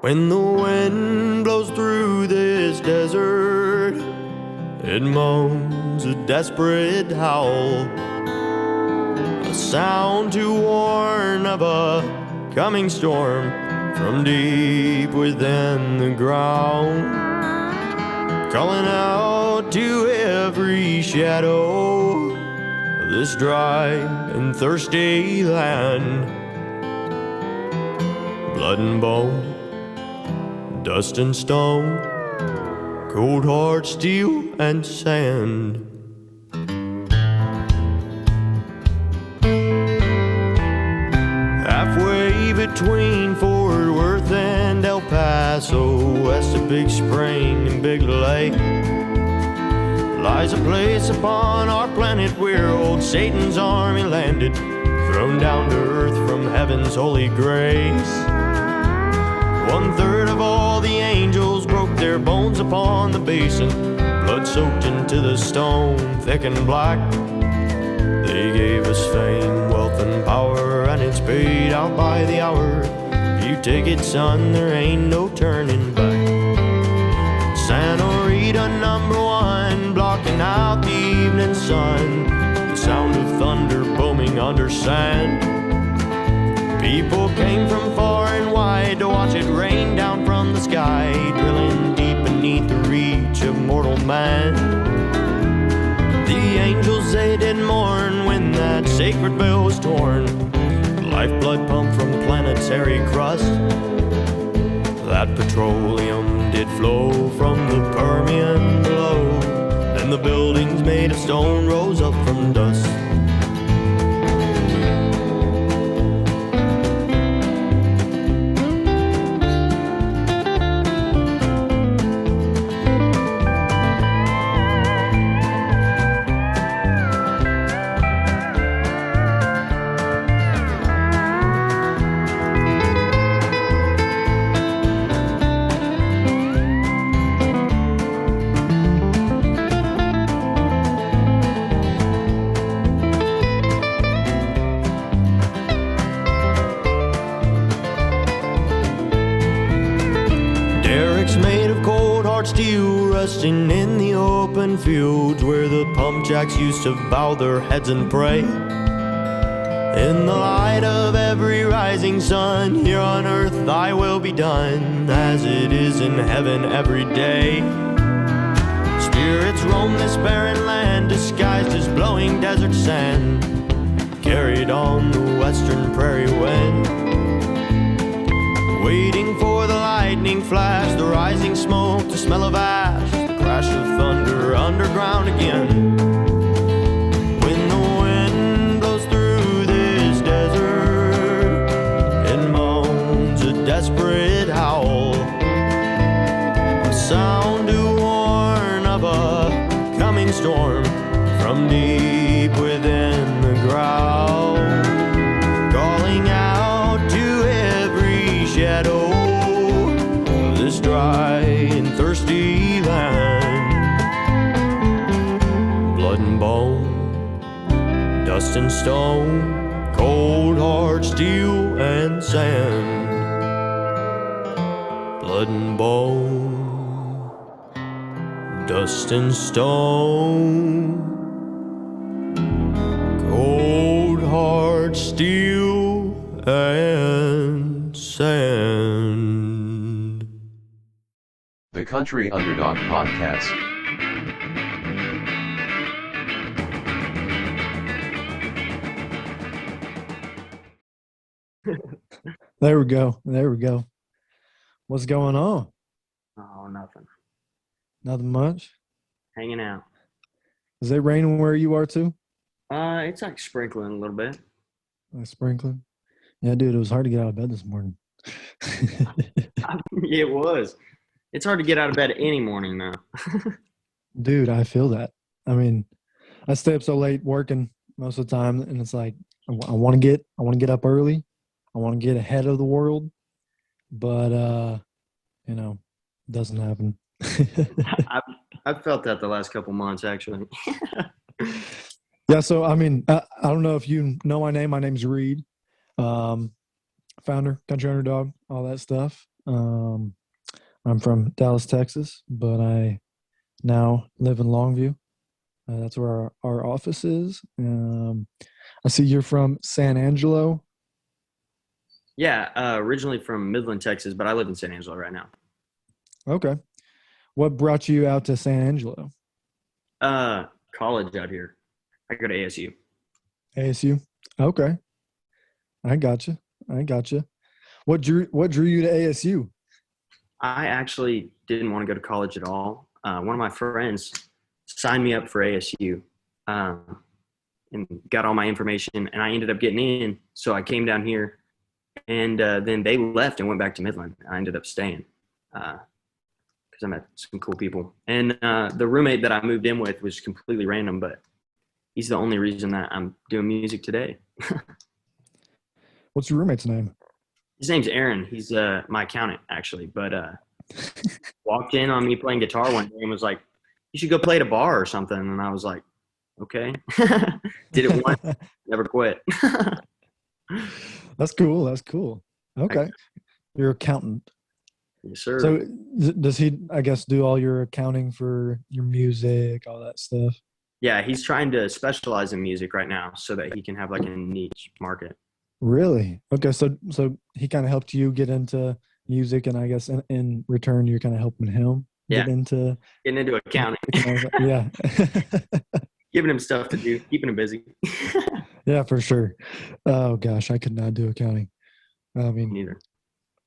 When the wind blows through this desert, it moans a desperate howl, a sound to warn of a coming storm from deep within the ground, calling out to every shadow of this dry and thirsty land. Blood and bone, dust and stone, cold hard steel and sand. Halfway between Fort Worth and El Paso, west of Big Spring and Big Lake, lies a place upon our planet where old Satan's army landed, thrown down to earth from heaven's holy grace. 1/3 of all the angels broke their bones upon the basin, blood soaked into the stone, thick and black. They gave us fame, wealth, and power, and it's paid out by the hour. You take it, son, there ain't no turning back. Santa Rita #1, blocking out the evening sun, the sound of thunder booming under sand. People came from far and wide to watch it rain down from the sky, drilling deep beneath the reach of mortal man. The angels, they did mourn when that sacred veil was torn, lifeblood pumped from planetary crust. That petroleum did flow from the Permian below, and the buildings made of stone rose up from dust. Made of cold hard steel, rusting in the open fields where the pump jacks used to bow their heads and pray. In the light of every rising sun, here on earth thy will be done, as it is in heaven every day. Spirits roam this barren land, disguised as blowing desert sand, carried on the western prairie wind, waiting for the lightning flash, the rising smoke, the smell of ash, the crash of thunder underground again. When the wind blows through this desert, it moans a desperate howl, a sound to warn of a coming storm from deep within the ground, calling out to every shadow of this dry and thirsty land. Blood and bone, dust and stone, cold hard steel and sand. Blood and bone, dust and stone, cold hard steel and sand. The Country Underdog Podcast. There we go. There we go. What's going on? Oh, nothing. Nothing much. Hanging out. Is it raining where you are too? It's like sprinkling a little bit. Like sprinkling? Yeah, dude, it was hard to get out of bed this morning. It was. It's hard to get out of bed any morning now. Dude, I feel that. I mean, I stay up so late working most of the time, and it's like I want to get up early. I want to get ahead of the world, but you know, it doesn't happen. I've felt that the last couple months, actually. Yeah, so I mean, I don't know if you know my name. My name's Reed, founder, Country Underdog, all that stuff. Um, I'm from Dallas, Texas, but I now live in Longview. That's where our office is. I see you're from San Angelo. Yeah, originally from Midland, Texas, but I live in San Angelo right now. Okay. What brought you out to San Angelo? College out here. I go to ASU. ASU. Okay. I got you. I got you. What drew you to ASU? I actually didn't want to go to college at all. One of my friends signed me up for ASU and got all my information, and I ended up getting in. So I came down here, and then they left and went back to Midland. I ended up staying because I met some cool people. And the roommate that I moved in with was completely random, but he's the only reason that I'm doing music today. What's your roommate's name? His name's Aaron. He's my accountant, actually. But walked in on me playing guitar one day and was like, "You should go play at a bar or something." And I was like, "Okay." Did it once, never quit. That's cool. That's cool. Okay. You're accountant. Yes, sir. So does he, I guess, do all your accounting for your music, all that stuff? Yeah, he's trying to specialize in music right now so that he can have like a niche market. Really? Okay. So he kind of helped you get into music, and I guess in return, you're kind of helping him Yeah. get into Getting into accounting, yeah. giving him stuff to do, keeping him busy. Yeah, for sure. Oh gosh, I could not do accounting. I mean, Neither.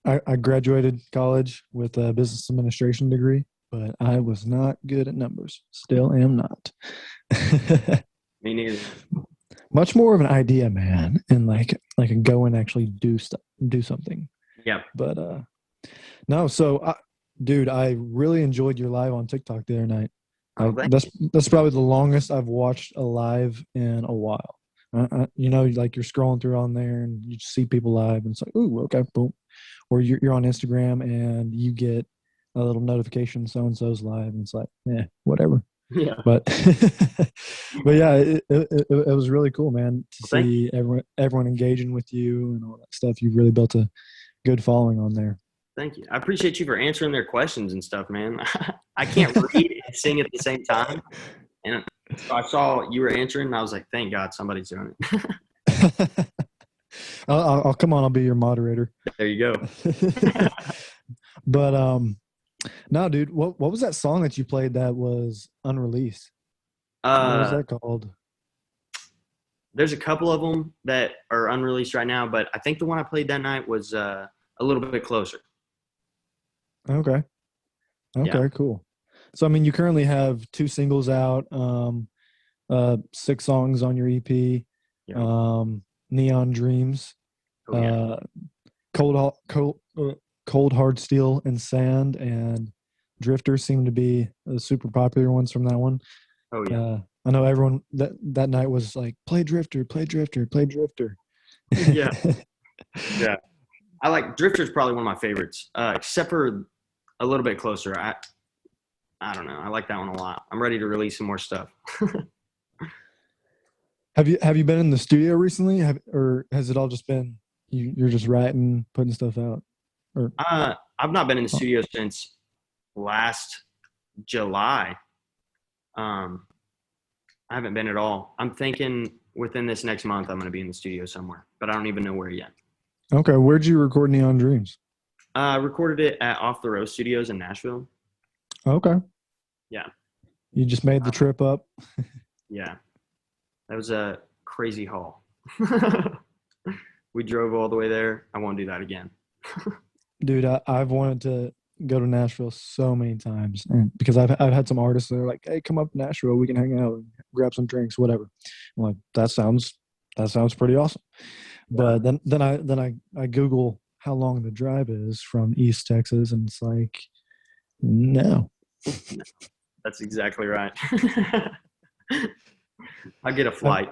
I graduated college with a business administration degree, but I was not good at numbers. Still am not. Me neither. Much more of an idea man, and like a go and actually do something. Yeah. But no. So, dude, I really enjoyed your live on TikTok the other night. Oh, That's probably the longest I've watched a live in a while. Like you're scrolling through on there and you see people live, and it's like, ooh, okay, boom. Or you're on Instagram and you get a little notification so and so's live, and it's like, whatever. Yeah. But but yeah, it was really cool, man, to Well, see everyone engaging with you and all that stuff. You've really built a good following on there. Thank you. I appreciate you for answering their questions and stuff, man. I can't read and sing at the same time. And so I saw you were answering, and I was like, thank God somebody's doing it. I'll come on. I'll be your moderator. There you go. But no, dude. What was that song that you played that was unreleased? What was that called? There's a couple of them that are unreleased right now, but I think the one I played that night was a little bit closer. Okay. Yeah. Cool. So I mean, you currently have 2 singles out, 6 songs on your EP, Yeah. Neon Dreams, Oh, yeah. Cold Hard Steel and Sand, and Drifter seem to be the super popular ones from that one. Oh, yeah. I know everyone that night was like, play Drifter, play Drifter, play Drifter. Yeah. Yeah. I like Drifter's probably one of my favorites, except for a little bit closer. I don't know. I like that one a lot. I'm ready to release some more stuff. Have you been in the studio recently? Or has it all just been you're just writing, putting stuff out? Or I've not been in the studio since last July. I haven't been at all. I'm thinking within this next month I'm going to be in the studio somewhere, but I don't even know where yet. Okay, where'd you record Neon Dreams? I recorded it at Off the Road Studios in Nashville. Okay. Yeah. You just made the trip up? Yeah. That was a crazy haul. We drove all the way there. I won't do that again. Dude, I've wanted to go to Nashville so many times, and because I've had some artists that are like, "Hey, come up to Nashville, we can hang out and grab some drinks, whatever." I'm like, that sounds pretty awesome. But then I Google how long the drive is from East Texas, and it's like, no. That's exactly right. I'll get a flight.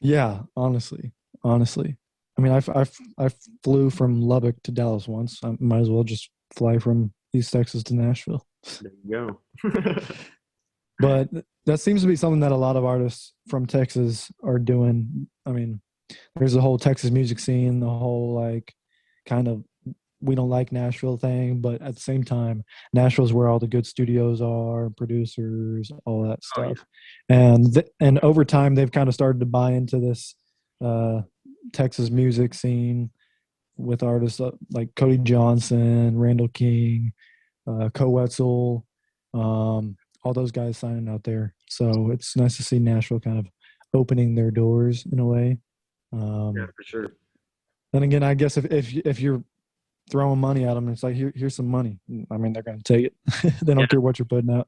Yeah, honestly. I mean, I flew from Lubbock to Dallas once. I might as well just fly from East Texas to Nashville. There you go. But that seems to be something that a lot of artists from Texas are doing. I mean, there's the whole Texas music scene, the whole like kind of we don't like Nashville thing, but at the same time, Nashville's where all the good studios are, producers, all that Oh yeah. stuff. And over time, they've kind of started to buy into this uh, Texas music scene with artists like Cody Johnson, Randall King, Co Wetzel, all those guys signing out there. So it's nice to see Nashville kind of opening their doors in a way. Yeah, for sure. Then again, I guess if you're throwing money at them, it's like here's some money. I mean, they're going to take it. They don't Yeah. care what you're putting out.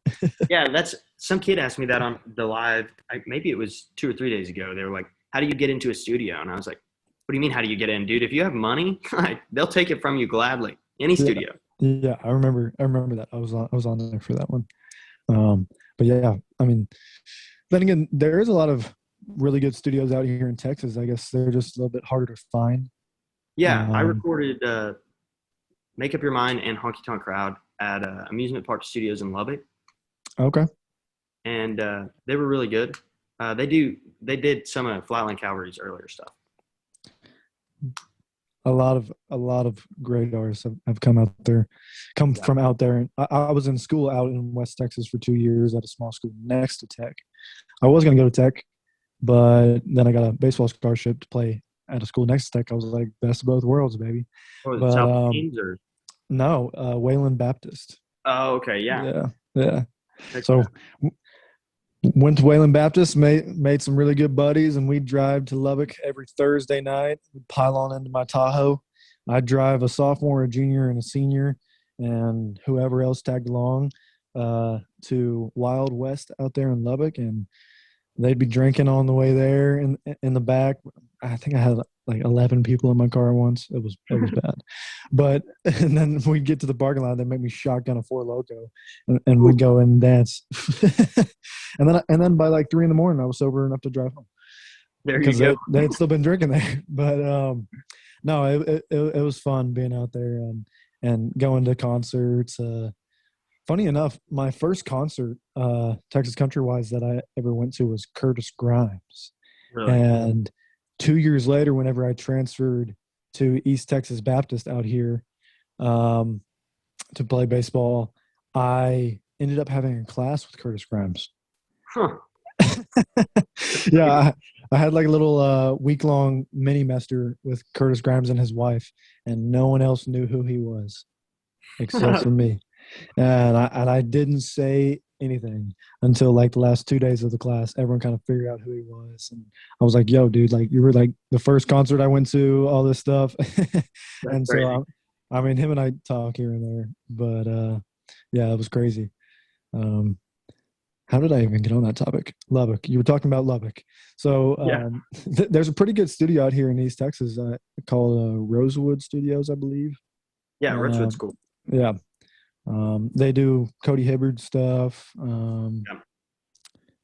Yeah, that's some kid asked me that on the live. Maybe it was 2 or 3 days ago. They were like, "How do you get into a studio?" And I was like, "What do you mean? How do you get in, dude? If you have money, they'll take it from you gladly. Any Yeah. studio." Yeah, I remember that. I was on there for that one. But yeah, I mean, then again, there is a lot of really good studios out here in Texas. I guess they're just a little bit harder to find. Yeah, I Um, recorded "Make Up Your Mind" and "Honky Tonk Crowd" at Amusement Park Studios in Lubbock, okay. and they were really good. They did some of Flatland Cavalry's earlier stuff. A lot of great artists have come Yeah. from out there. I was in school out in West Texas for 2 years at a small school next to Tech. I was going to go to Tech, but then I got a baseball scholarship to play at a school next to Tech. I was like, best of both worlds, baby. What was it, But South Plains or? no, Wayland Baptist. Oh, okay, yeah. Yeah. Heck So yeah. went to Wayland Baptist, made some really good buddies, and we'd drive to Lubbock every Thursday night. We'd pile on into my Tahoe. I'd drive a sophomore, a junior, and a senior, and whoever else tagged along to Wild West out there in Lubbock, and they'd be drinking on the way there in the back. I think I had like 11 people in my car once. It was bad. But and then we'd get to the parking lot, they'd make me shotgun a Four Loko, and we'd go and dance. and then by like 3 a.m, I was sober enough to drive home There you because go. they had still been drinking there. But no, it was fun being out there and going to concerts. Funny enough, my first concert, Texas country wise, that I ever went to was Curtis Grimes. Really? And 2 years later, whenever I transferred to East Texas Baptist out here to play baseball, I ended up having a class with Curtis Grimes. Huh. Yeah, I had like a little week-long mini-mester with Curtis Grimes and his wife, and no one else knew who he was except for me. And I didn't say anything until like the last 2 days of the class. Everyone kind of figured out who he was, and I was like, "Yo, dude, like you were like the first concert I went to, all this stuff." And crazy. so, I mean, him and I talk here and there, but yeah, it was crazy. How did I even get on that topic? Lubbock. You were talking about Lubbock. So Yeah. there's a pretty good studio out here in East Texas called Rosewood Studios, I believe. Yeah, Rosewood's cool. Yeah. They do Cody Hibbard stuff. Yeah.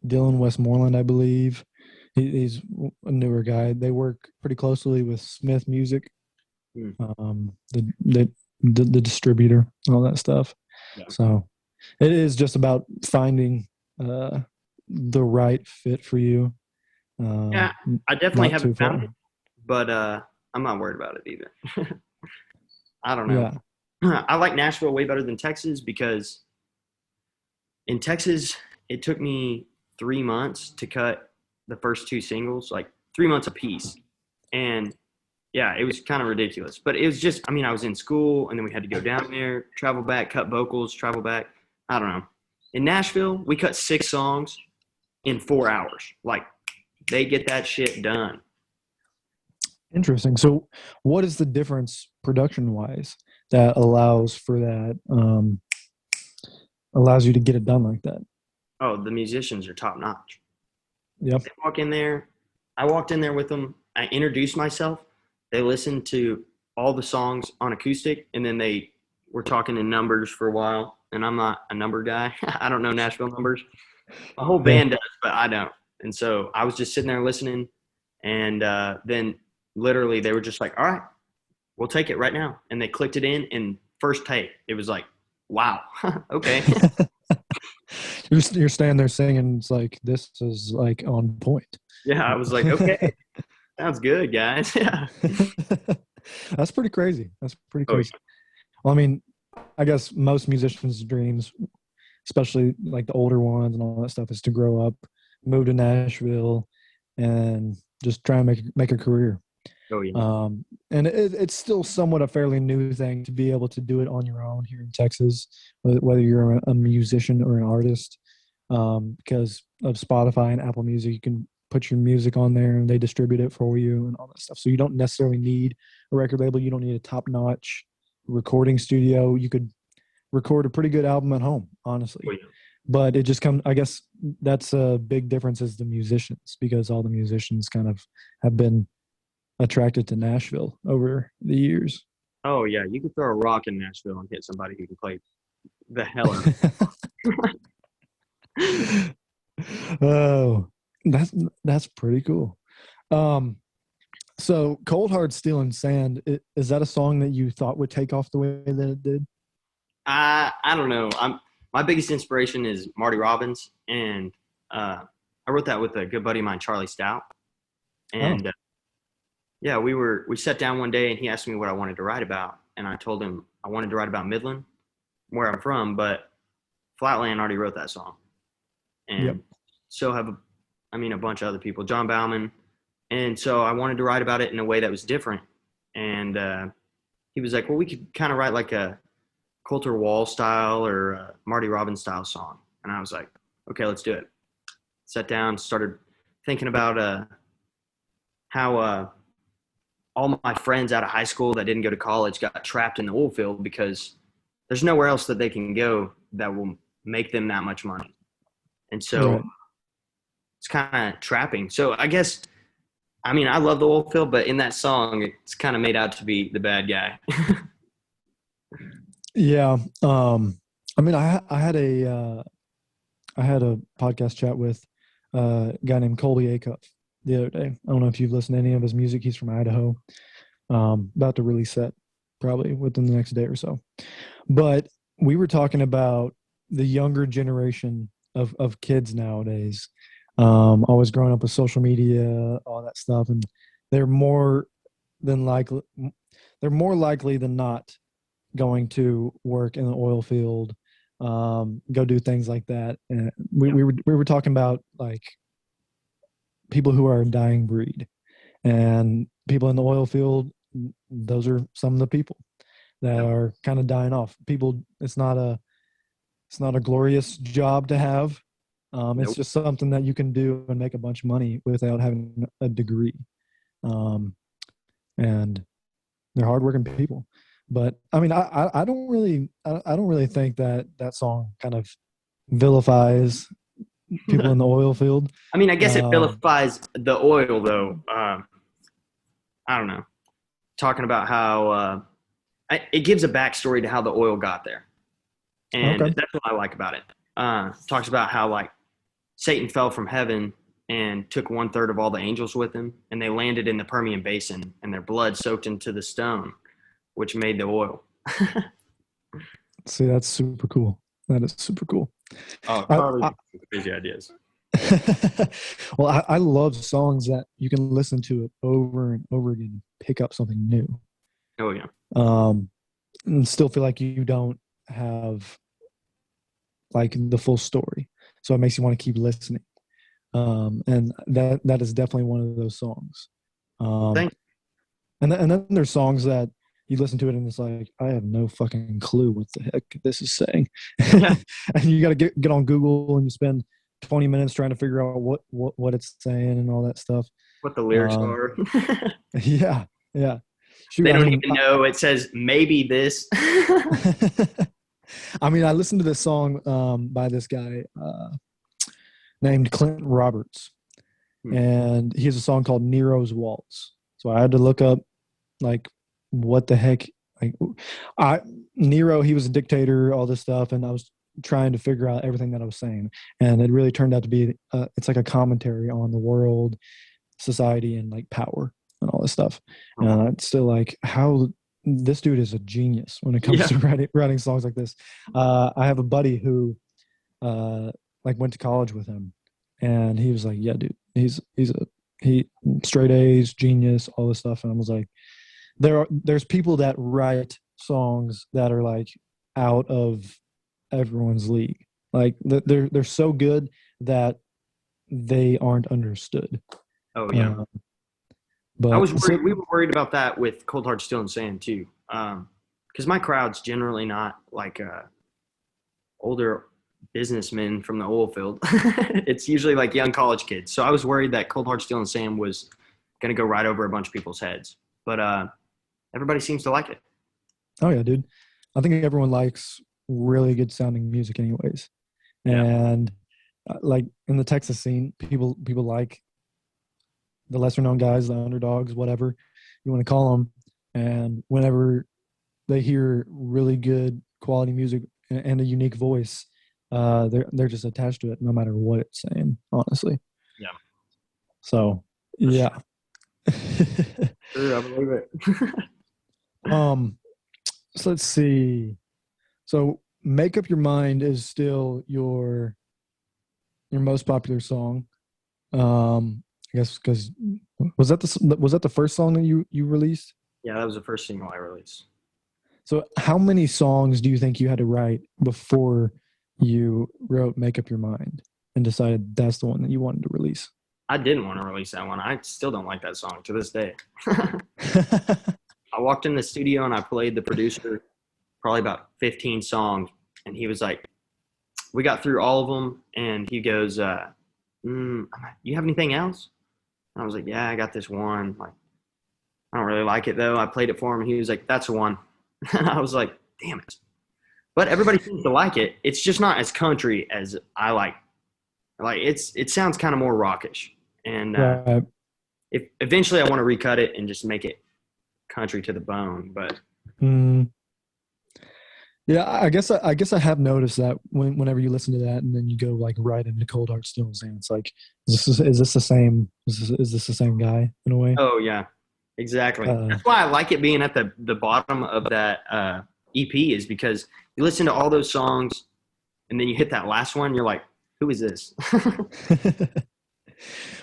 Dylan Westmoreland, I believe. He's a newer guy. They work pretty closely with Smith Music, the distributor, all that stuff. Yeah. So it is just about finding the right fit for you. Yeah, I definitely not too haven't found far. it, but I'm not worried about it either. I don't know. Yeah. I like Nashville way better than Texas because in Texas, it took me 3 months to cut the first 2 singles, like 3 months apiece. And yeah, it was kind of ridiculous. But it was just, I mean, I was in school and then we had to go down there, travel back, cut vocals, travel back. I don't know. In Nashville, we cut 6 songs in 4 hours. Like, they get that shit done. Interesting. So what is the difference production-wise that allows for that, allows you to get it done like that? Oh, the musicians are top notch. Yep. They walk in there. I walked in there with them. I introduced myself. They listened to all the songs on acoustic, and then they were talking in numbers for a while. And I'm not a number guy. I don't know Nashville numbers. The whole band does, but I don't. And so I was just sitting there listening, and then literally they were just like, all right, we'll take it right now. And they clicked it in, and first take, it was like, wow, okay. You're standing there singing. It's like, this is like on point. Yeah, I was like, okay, sounds good, guys. Yeah. That's pretty crazy. That's pretty Oh, crazy. Well, I mean, I guess most musicians' dreams, especially like the older ones and all that stuff, is to grow up, move to Nashville, and just try and make a career. Oh yeah. And it's still somewhat a fairly new thing to be able to do it on your own here in Texas, whether you're a musician or an artist, because of Spotify and Apple Music. You can put your music on there and they distribute it for you and all that stuff. So you don't necessarily need a record label. You don't need a top-notch recording studio. You could record a pretty good album at home, honestly. Oh, yeah. But it just comes, I guess that's a big difference is the musicians, because all the musicians kind of have been attracted to Nashville over the years. Oh yeah, you could throw a rock in Nashville and hit somebody who can play the hell out of it. Oh, that's pretty cool. So Cold Hard Steel and Sand, is that a song that you thought would take off the way that it did? I don't know. My biggest inspiration is Marty Robbins, and I wrote that with a good buddy of mine, Charlie Stout. And yeah, we sat down one day and he asked me what I wanted to write about, and I told him I wanted to write about Midland, where I'm from, but Flatland already wrote that song, and so have a bunch of other people, John Bauman, and so I wanted to write about it in a way that was different. And he was like, well, we could kind of write like a Coulter Wall style or a Marty Robbins style song. And I was like, okay, let's do it. Sat down, started thinking about how all my friends out of high school that didn't go to college got trapped in the oil field because there's nowhere else that they can go that will make them that much money. And so it's kind of trapping. So I guess, I love the oil field, but in that song, it's kind of made out to be the bad guy. Yeah. I had a podcast chat with a guy named Colby Acuff the other day. I don't know if you've listened to any of his music. He's from Idaho. About to release that probably within the next day or so. But we were talking about the younger generation of kids nowadays, always growing up with social media, all that stuff, and they're more likely than not going to work in the oil field, go do things like that. And we were talking about like people who are a dying breed, and people in the oil field. Those are some of the people that are kind of dying off. People, it's not a glorious job to have. It's just something that you can do and make a bunch of money without having a degree. And they're hardworking people. But I don't really think that song kind of vilifies people in the oil field. I guess it vilifies the oil, though. I don't know. Talking about how it gives a backstory to how the oil got there, and that's what I like about it. Talks about how like Satan fell from heaven and took 1/3 of all the angels with him, and they landed in the Permian Basin, and their blood soaked into the stone, which made the oil. See, that's super cool. That is super cool. Oh, crazy ideas. Well, I love songs that you can listen to it over and over again and pick up something new. Oh, yeah. And still feel like you don't have like the full story. So it makes you want to keep listening. And that is definitely one of those songs. Thanks. And then there's songs that you listen to it and it's like, I have no fucking clue what the heck this is saying. And you got to get on Google and you spend 20 minutes trying to figure out what it's saying and all that stuff. What the lyrics are. Yeah. Shoot, they don't even know. It says maybe this. I listened to this song by this guy named Clinton Roberts. And he has a song called Nero's Waltz. So I had to look up like what the heck. Nero, he was a dictator, all this stuff, and I was trying to figure out everything that I was saying, and it really turned out to be it's like a commentary on the world, society, and like power and all this stuff. And it's still like how this dude is a genius when it comes to writing songs like this. I have a buddy who went to college with him, and he was like, yeah, dude, he's straight A's, genius, all this stuff. And I was like, there's people that write songs that are like out of everyone's league. Like they're so good that they aren't understood. Oh yeah. I But was worried. We were worried about that with Cold Hard Steel and Sand too, because my crowd's generally not like older businessmen from the oil field. It's usually like young college kids. So I was worried that Cold Hard Steel and Sand was going to go right over a bunch of people's heads. But everybody seems to like it. oh yeah, dude. I think everyone likes really good sounding music, anyways. Yeah. And like in the Texas scene, people like the lesser known guys, the underdogs, whatever you want to call them. And whenever they hear really good quality music and a unique voice, they're just attached to it, no matter what it's saying. Honestly. Yeah. So yeah. Sure, I believe it. So let's see. So "Make Up Your Mind" is still your most popular song. I guess because was that the first song that you released? Yeah, that was the first single I released. So how many songs do you think you had to write before you wrote "Make Up Your Mind" and decided that's the one that you wanted to release? I didn't want to release that one. I still don't like that song to this day. I walked in the studio and I played the producer probably about 15 songs, and he was like, we got through all of them, and he goes, you have anything else? And I was like, yeah, I got this one. Like, I don't really like it though. I played it for him, and he was like, that's the one. And I was like, damn it. But everybody seems to like it. It's just not as country as I like. Like it sounds kind of more rockish. And Right. if eventually I want to recut it and just make it country to the bone. But Yeah, I guess I have noticed that whenever you listen to that and then you go like right into Cold Heart Steel and Sand, it's like, is this the same? Is this the same guy in a way? oh yeah, exactly. That's why I like it being at the bottom of that EP, is because you listen to all those songs and then you hit that last one, you're like, who is this?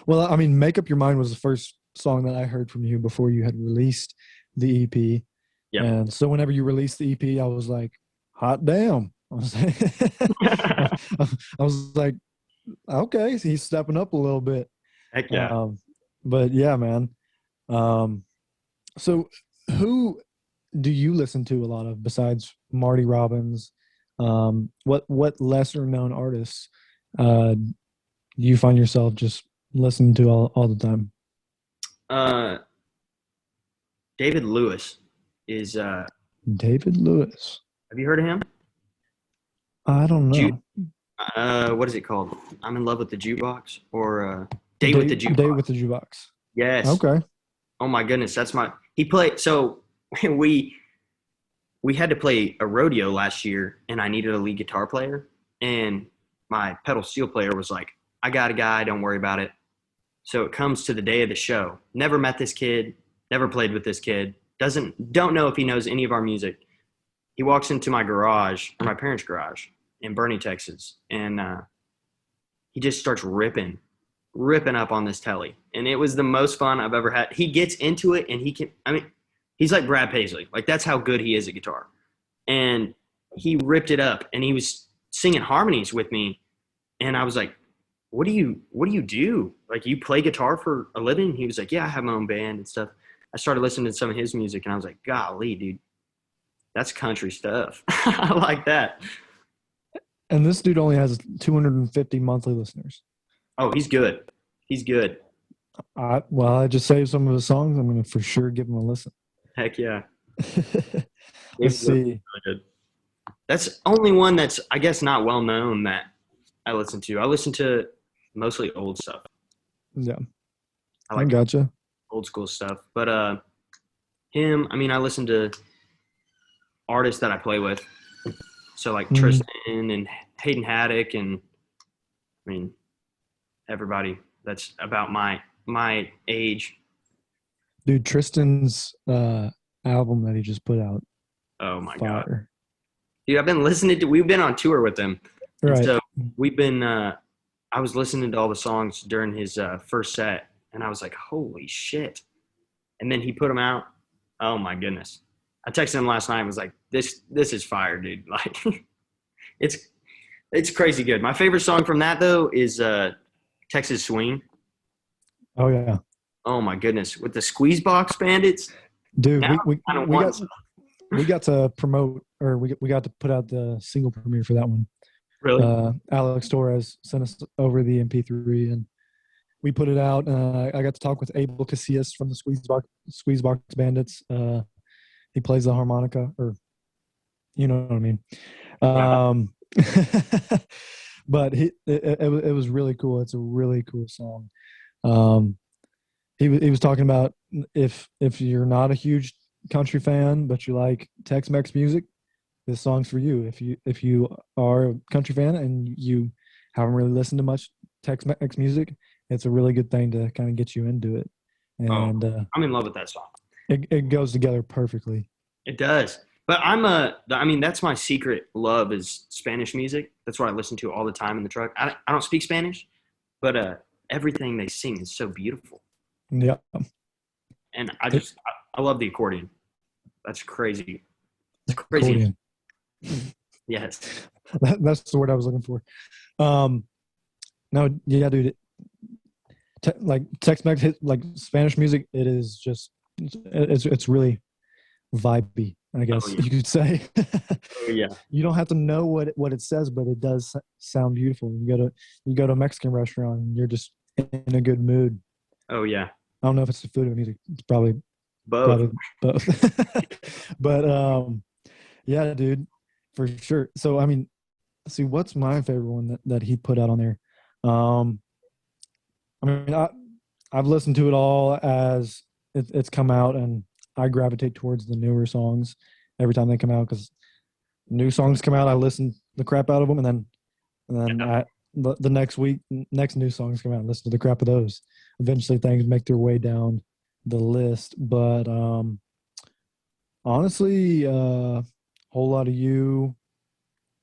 Well, I mean, "Make Up Your Mind" was the first song that I heard from you before you had released the EP. Yep. And so whenever you released the EP, I was like, hot damn. I was like, okay, so he's stepping up a little bit. Heck yeah. But yeah, man. So who do you listen to a lot of besides Marty Robbins? What lesser known artists you find yourself just listening to all the time? David Lewis is David Lewis. have you heard of him? I don't know. What is it called? I'm in Love with the Jukebox, or Date with the Jukebox. Date with the Jukebox. Yes. Okay. Oh my goodness, he played. So we had to play a rodeo last year, and I needed a lead guitar player, and my pedal steel player was like, I got a guy, don't worry about it. So it comes to the day of the show. Never met this kid, never played with this kid, don't know if he knows any of our music. He walks into my garage, or my parents' garage in Bernie, Texas, and he just starts ripping up on this telly. And it was the most fun I've ever had. He gets into it, and he's like Brad Paisley. Like, that's how good he is at guitar. And he ripped it up, and he was singing harmonies with me. And I was like, what do you do? Like, you play guitar for a living? He was like, yeah, I have my own band and stuff. I started listening to some of his music, and I was like, golly, dude, that's country stuff. I like that. And this dude only has 250 monthly listeners. Oh, he's good. He's good. I just saved some of his songs. I'm going to for sure give him a listen. Heck yeah. Let's see. Really good. That's only one that's, I guess, not well known that I listen to. I listen to mostly old stuff. Yeah. I gotcha. Old school stuff. But him, I listen to artists that I play with. So like Tristan and Hayden Haddock, and everybody that's about my age. Dude, Tristan's album that he just put out. Oh my fire. God. Dude, I've been listening to, we've been on tour with him. Right. So we've been, I was listening to all the songs during his first set, and I was like, holy shit. And then he put them out. Oh my goodness. I texted him last night and was like, this is fire, dude. Like, it's crazy good. My favorite song from that, though, is Texas Swing. Oh yeah, Oh, my goodness. With the Squeeze Box Bandits. dude. Now We I don't we want got we got to promote, or we got to put out the single premiere for that one. really. Alex Torres sent us over the MP3, and we put it out. I got to talk with Abel Casillas from the Squeezebox Bandits. He plays the harmonica, or you know what I mean. Yeah. But it was really cool. It's a really cool song. Um, he was talking about if you're not a huge country fan but you like Tex-Mex music, this song's for you. If you are a country fan and you haven't really listened to much Tex-Mex music, it's a really good thing to kind of get you into it. Oh, And I'm in love with that song. it goes together perfectly. It does. But I mean, that's my secret love is Spanish music. That's what I listen to all the time in the truck. I don't speak Spanish, but everything they sing is so beautiful. Yeah. And I love the accordion. That's crazy. It's crazy. Accordion. Yes. That's the word I was looking for. No, yeah, dude. Like Tex-Mex, like Spanish music, it is just it's really vibey, I guess Oh, yeah. you could say. Oh, yeah. You don't have to know what it says, but it does sound beautiful. You go to a Mexican restaurant and you're just in a good mood. Oh, yeah. I don't know if it's the food or music. It's probably Both. both. But yeah, dude, for sure. So I mean, see, what's my favorite one that he put out on there? I mean, I've listened to it all as it's come out, and I gravitate towards the newer songs every time they come out because new songs come out, I listen the crap out of them, and then the next week, next new songs come out, and listen to the crap of those. Eventually, things make their way down the list, but honestly, whole lot of you.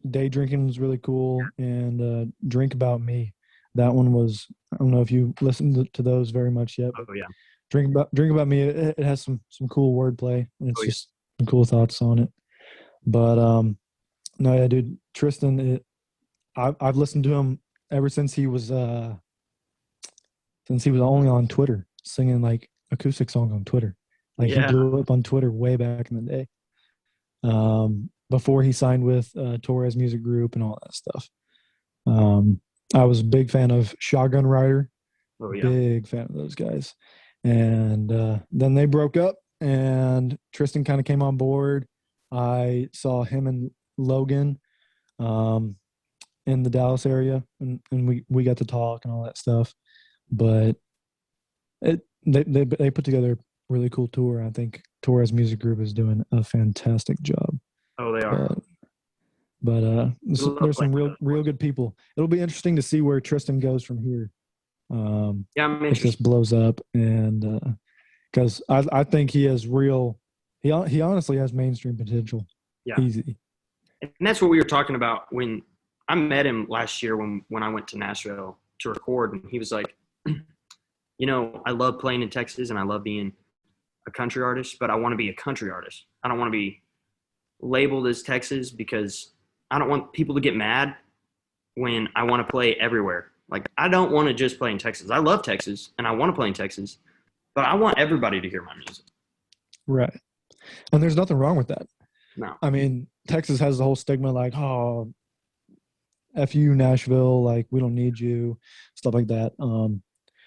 Day drinking was really cool, and drink about me. That one was. I don't know if you listened to those very much yet, but Oh, yeah. drink about me. It has some cool wordplay, and it's Oh, yeah. just some cool thoughts on it. But no, yeah, dude, Tristan. I've listened to him ever since he was only on Twitter singing like acoustic songs on Twitter. Like he Yeah. blew up on Twitter way back in the day. Before he signed with Torres Music Group and all that stuff. I was a big fan of Shotgun Rider, Oh, yeah. big fan of those guys. And then they broke up, and Tristan kind of came on board. I saw him and Logan in the Dallas area, and we got to talk and all that stuff. But they put together a really cool tour. I think Torres Music Group is doing a fantastic job. Oh, they are. But there's some playing real good people. It'll be interesting to see where Tristan goes from here. Yeah, I'm If interested. this blows up, and because I think he has he honestly has mainstream potential. Yeah. Easy. And that's what we were talking about when I met him last year when I went to Nashville to record. And he was like, you know, I love playing in Texas and I love being a country artist, but I want to be a country artist. I don't want to be labeled as Texas because I don't want people to get mad when I want to play everywhere. Like, I don't want to just play in Texas. I love Texas and I want to play in Texas, but I want everybody to hear my music. Right. And there's nothing wrong with that. No. I mean, Texas has the whole stigma like, oh, F you, Nashville, like, we don't need you, stuff like that.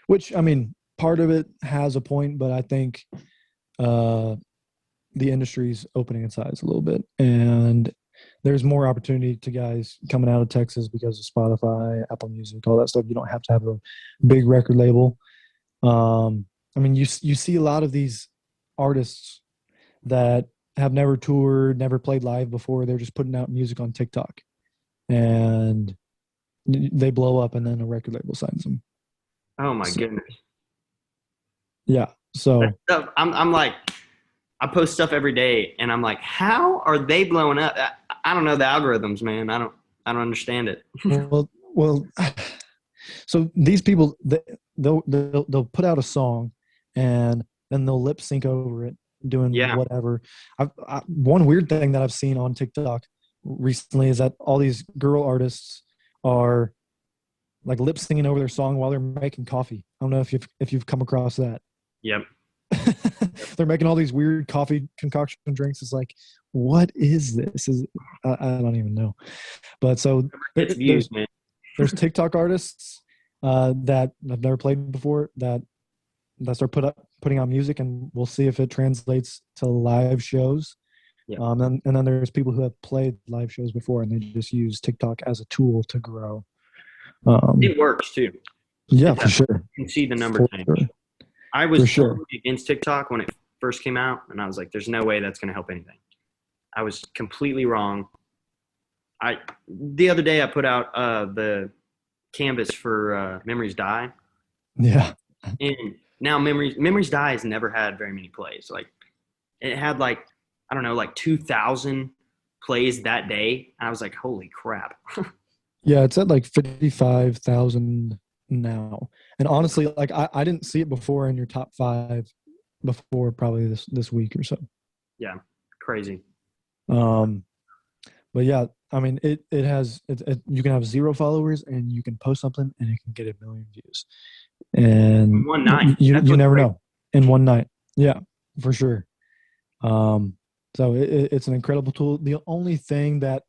Which, I mean, part of it has a point, but I think the industry's opening its eyes a little bit. And there's more opportunity to guys coming out of Texas because of Spotify, Apple Music, all that stuff. You don't have to have a big record label. I mean, you see a lot of these artists that have never toured, never played live before. They're just putting out music on TikTok, and they blow up, and then a record label signs them. Oh my goodness. Yeah. So That stuff, I'm like, I post stuff every day and I'm like, how are they blowing up? I don't know the algorithms, man. I don't understand it. well, so these people, they'll put out a song and then they'll lip sync over it doing Yeah. whatever. One weird thing that I've seen on TikTok recently is that all these girl artists are like lip singing over their song while they're making coffee. I don't know if you've come across that. Yep. They're making all these weird coffee concoction drinks. It's like, what is this? I don't even know. But so It's views, man. there's TikTok artists that I've never played before that start putting out music, and we'll see if it translates to live shows. Yeah. And then there's people who have played live shows before, and they just use TikTok as a tool to grow. It works too. Yeah, for sure. You can see the number For change. sure. I was For sure. totally against TikTok when it first came out, and I was like, "There's no way that's going to help anything." I was completely wrong. The other day I put out the canvas for Memories Die, Yeah. and now Memories Die has never had very many plays. Like it had like I don't know, like 2,000 plays that day, and I was like, "Holy crap!" Yeah, it's at like 55,000 now. And honestly, like I didn't see it before in your top 5 before probably this week or so. Yeah, crazy. But yeah, I mean it has you can have 0 followers and you can post something and it can get 1 million views. And One night. you That's never great. know in one night. Yeah, for sure. So it's an incredible tool. The only thing that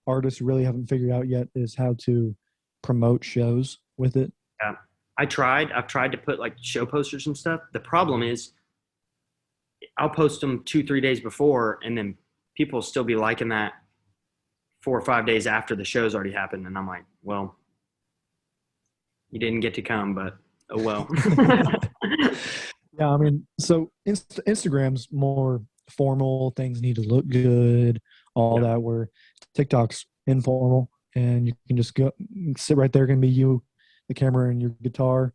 artists really haven't figured out yet is how to promote shows with it. Yeah. I've tried to put like show posters and stuff. The problem is I'll post them 2-3 days before, and then people will still be liking that 4 or 5 days after the show's already happened. And I'm like, well, you didn't get to come, but oh well. Yeah, I mean, so Instagram's more formal. Things need to look good, all Yeah. that. Where TikTok's informal, and you can just go sit right there. It can be you, the camera, and your guitar,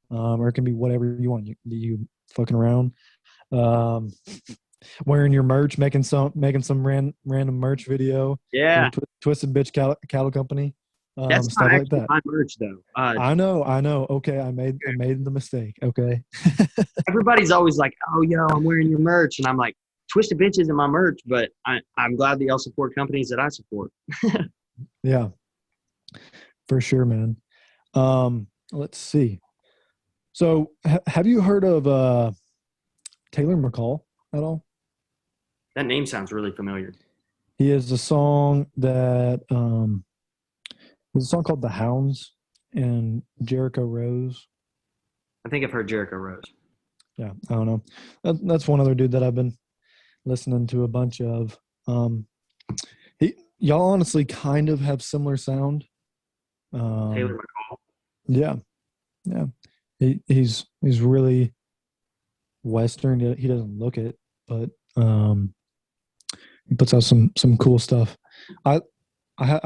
or it can be whatever you want. You fucking around, wearing your merch, making some random merch video. Yeah. For Twisted Bitch Cattle Company, That's stuff not like actually that. my merch though. I know. Okay, I made the mistake. Okay. Everybody's always like, oh, yo, I'm wearing your merch. And I'm like, Twisted Bitch isn't my merch, but I'm glad that y'all support companies that I support. Yeah, for sure, man. Let's see. So, have you heard of Taylor McCall at all? That name sounds really familiar. He has a song that there's a song called "The Hounds" and Jericho Rose. I think I've heard Jericho Rose. Yeah, I don't know. That's one other dude that I've been listening to a bunch of. Y'all honestly kind of have similar sound. Taylor McCall. Yeah. He's really Western. He doesn't look it, but he puts out some cool stuff. I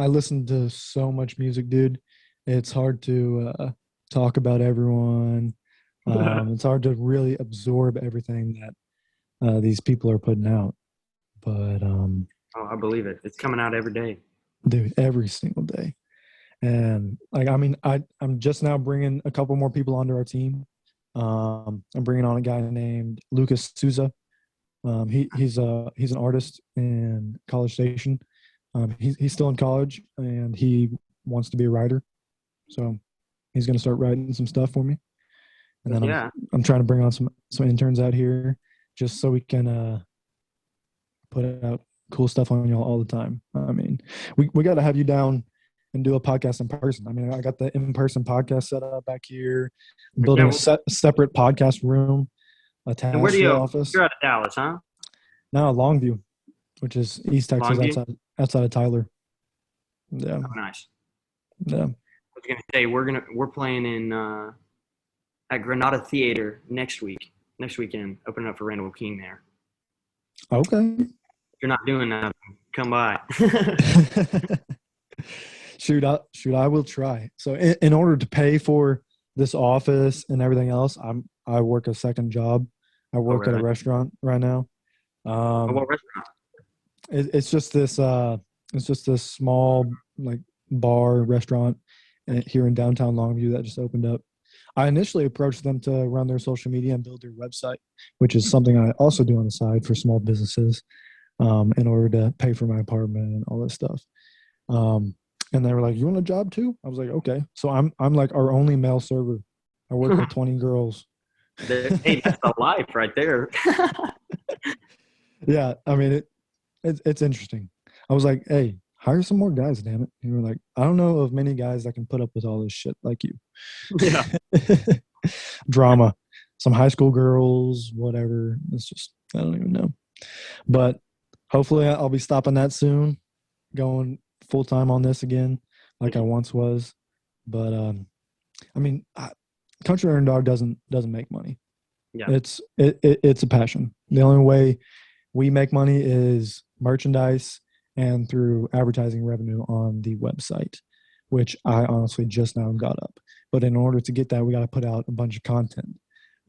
listen to so much music, dude. It's hard to talk about everyone. It's hard to really absorb everything that these people are putting out. But Oh, I believe it. It's coming out every day. dude, every single day. And like, I mean, I'm just now bringing a couple more people onto our team. I'm bringing on a guy named Lucas Souza. He's an artist in College Station. He's still in college and he wants to be a writer. So he's going to start writing some stuff for me. And then Yeah. I'm trying to bring on some interns out here just so we can put out cool stuff on y'all all the time. I mean, we got to have you down and do a podcast in person. I mean, I got the in-person podcast set up back here. I'm building a separate podcast room attached And where do to the you? office. You're out of Dallas, huh? Now Longview, which is East Texas, Longview? outside of Tyler. Yeah, Oh, nice. yeah. I was gonna say we're playing in at Granada Theater next weekend, opening up for Randall King there. Okay. If you're not doing that, come by. Shoot, I will try. So in order to pay for this office and everything else, I work a second job. I work at a restaurant right now. What restaurant? It's just this small like bar restaurant here in downtown Longview that just opened up. I initially approached them to run their social media and build their website, which is something I also do on the side for small businesses, in order to pay for my apartment and all this stuff. And they were like, "You want a job too?" I was like, "Okay." So I'm like our only male server. I work with 20 girls. Hey, that's the life right there. Yeah, I mean it's interesting. I was like, "Hey, hire some more guys, damn it." And you were like, "I don't know of many guys that can put up with all this shit like you." Yeah. Drama, some high school girls, whatever. It's just I don't even know. But hopefully I'll be stopping that soon, going full time on this again, like I once was. But I mean, Country Underdog doesn't make money. Yeah. It's a passion. The only way we make money is merchandise and through advertising revenue on the website, which I honestly just now got up. But in order to get that, we got to put out a bunch of content.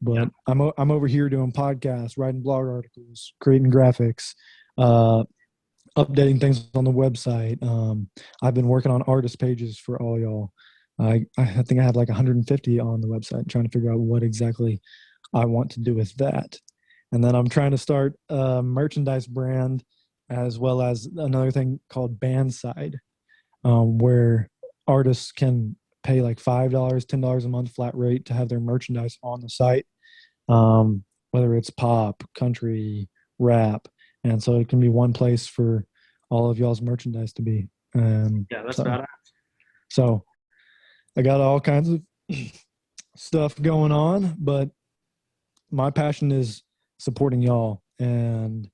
But yeah. I'm over here doing podcasts, writing blog articles, creating graphics, updating things on the website. I've been working on artist pages for all y'all. I think I have like 150 on the website, trying to figure out what exactly I want to do with that. And then I'm trying to start a merchandise brand, as well as another thing called Bandside, where artists can pay like $5, $10 a month flat rate to have their merchandise on the site, whether it's pop, country, rap. And so it can be one place for all of y'all's merchandise to be. Yeah, that's badass. So I got all kinds of stuff going on, but my passion is supporting y'all. And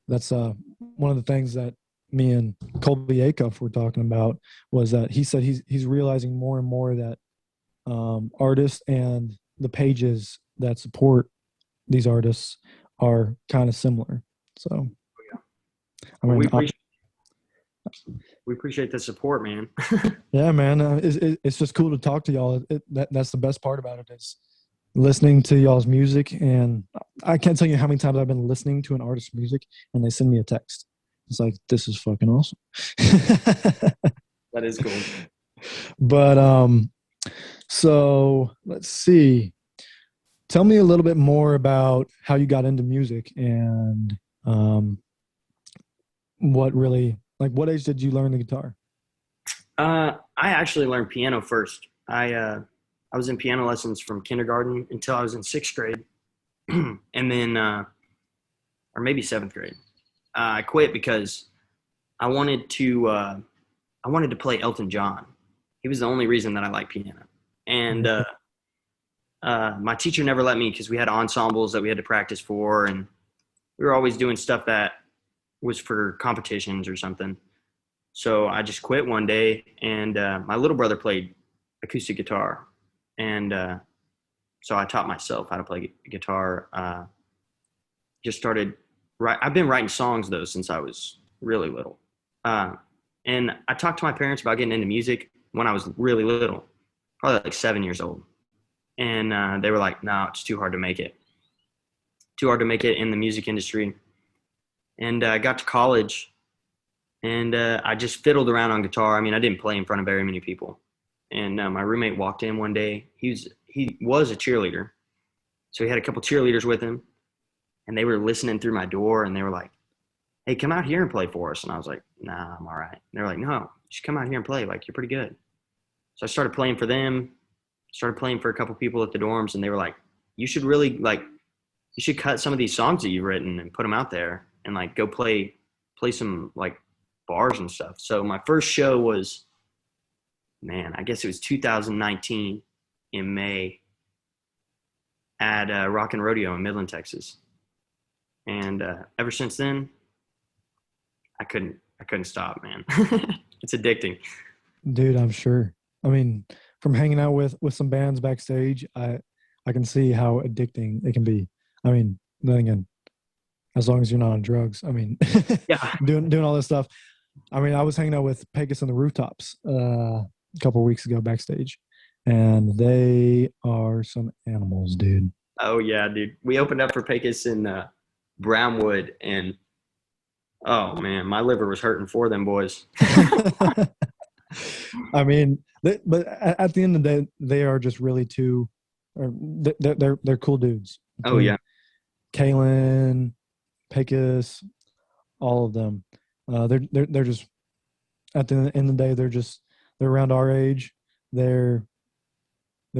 that's one of the things that me and Colby Acuff were talking about, was that he said he's realizing more and more that artists and the pages that support these artists are kind of similar. So, I mean, we appreciate the support, man. Yeah, man. It's just cool to talk to y'all. That's the best part about it, is listening to y'all's music. And I can't tell you how many times I've been listening to an artist's music and they send me a text. It's like, this is fucking awesome. That is cool. But so let's see. Tell me a little bit more about how you got into music, and what age did you learn the guitar? I actually learned piano first. I was in piano lessons from kindergarten until I was in 6th grade, and then or maybe 7th grade. I quit because I wanted to play Elton John. He was the only reason that I liked piano, and my teacher never let me, because we had ensembles that we had to practice for, and we were always doing stuff that was for competitions or something. So I just quit one day, and my little brother played acoustic guitar, and so I taught myself how to play guitar. Just started I've been writing songs though since I was really little, and I talked to my parents about getting into music when I was really little, probably like 7 years old, and they were like, "No, it's too hard to make it. Too hard to make it in the music industry." And I got to college, and I just fiddled around on guitar. I mean, I didn't play in front of very many people. And my roommate walked in one day. He was a cheerleader, so he had a couple cheerleaders with him, and they were listening through my door, and they were like, "Hey, come out here and play for us." And I was like, "Nah, I'm all right." And they're like, "No, you should come out here and play. Like, you're pretty good." So I started playing for them, started playing for a couple people at the dorms, and they were like, "You should really, you should cut some of these songs that you've written and put them out there and go play some bars and stuff." So my first show was, I guess it was 2019 in May at Rock and Rodeo in Midland, Texas. And ever since then, I couldn't stop, man. It's addicting. Dude, I'm sure. I mean, from hanging out with some bands backstage, I can see how addicting it can be. I mean, then again, as long as you're not on drugs. I mean, Yeah. doing all this stuff. I mean, I was hanging out with Pecos and the Rooftops a couple of weeks ago backstage, and they are some animals, dude. Oh yeah, dude. We opened up for Pecos in Brownwood, and oh man, my liver was hurting for them boys. I mean, But at the end of the day, they are just really two. Or they're cool dudes. Oh yeah. Kalen, Pecos, all of them. They're just at the end of the day, they're around our age. They're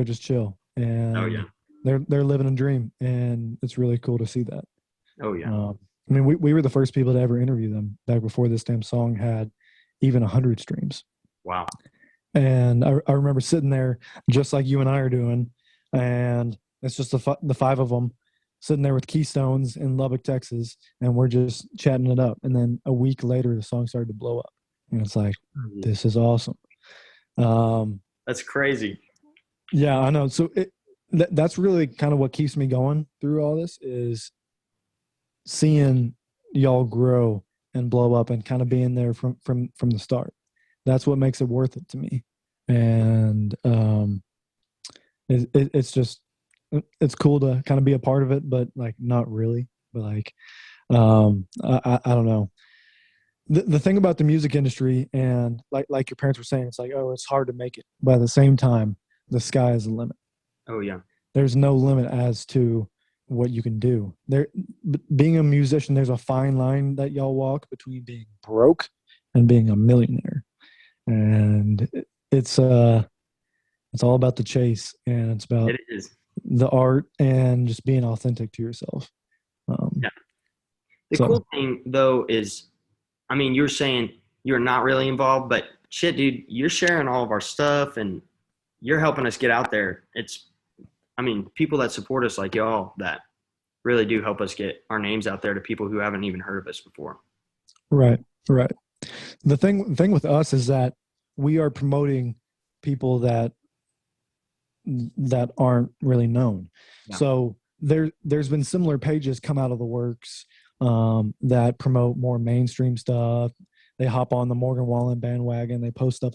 just chill, and Oh yeah. they're living a dream, and it's really cool to see that. Oh yeah. I mean, we were the first people to ever interview them back before this damn song had even 100 streams. Wow. And I remember sitting there just like you and I are doing, and it's just the five of them sitting there with Keystones in Lubbock, Texas, and we're just chatting it up. And then a week later, the song started to blow up, and it's like, this is awesome. That's crazy. Yeah, I know. So that's really kind of what keeps me going through all this is seeing y'all grow and blow up and kind of being there from the start. That's what makes it worth it to me. And it's just it's cool to kind of be a part of it, but like not really. But like I don't know. The thing about the music industry, and like your parents were saying, it's like, oh, it's hard to make it. But at the same time, the sky is the limit. Oh yeah. There's no limit as to what you can do. Being a musician, there's a fine line that y'all walk between being broke and being a millionaire. And it's all about the chase, and it's about It is. the art and just being authentic to yourself. Yeah. The cool thing though is, I mean, you're saying you're not really involved, but shit, dude, you're sharing all of our stuff and you're helping us get out there. I mean, people that support us like y'all that really do help us get our names out there to people who haven't even heard of us before. Right. The thing with us is that we are promoting people that aren't really known. Yeah. So there's been similar pages come out of the works that promote more mainstream stuff. They hop on the Morgan Wallen bandwagon. They post stuff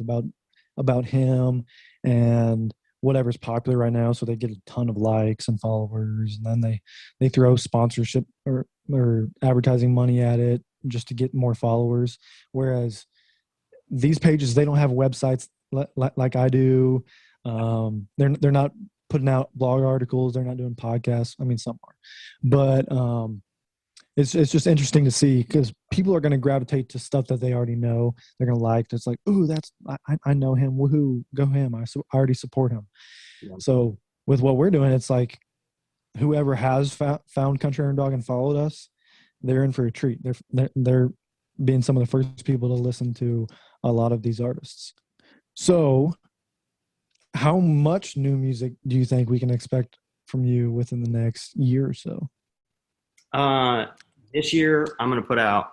about him and whatever's popular right now. So they get a ton of likes and followers, and then they throw sponsorship or advertising money at it just to get more followers. Whereas these pages, they don't have websites like I do. They're not putting out blog articles. They're not doing podcasts. I mean, some are, but it's just interesting to see because people are going to gravitate to stuff that they already know. They're going to like. It's like, ooh, I know him. Woohoo, go him. I already support him. Yeah. So with what we're doing, it's like whoever has found Country Underdog and followed us, they're in for a treat. They're being some of the first people to listen to a lot of these artists. So how much new music do you think we can expect from you within the next year or so? This year I'm going to put out,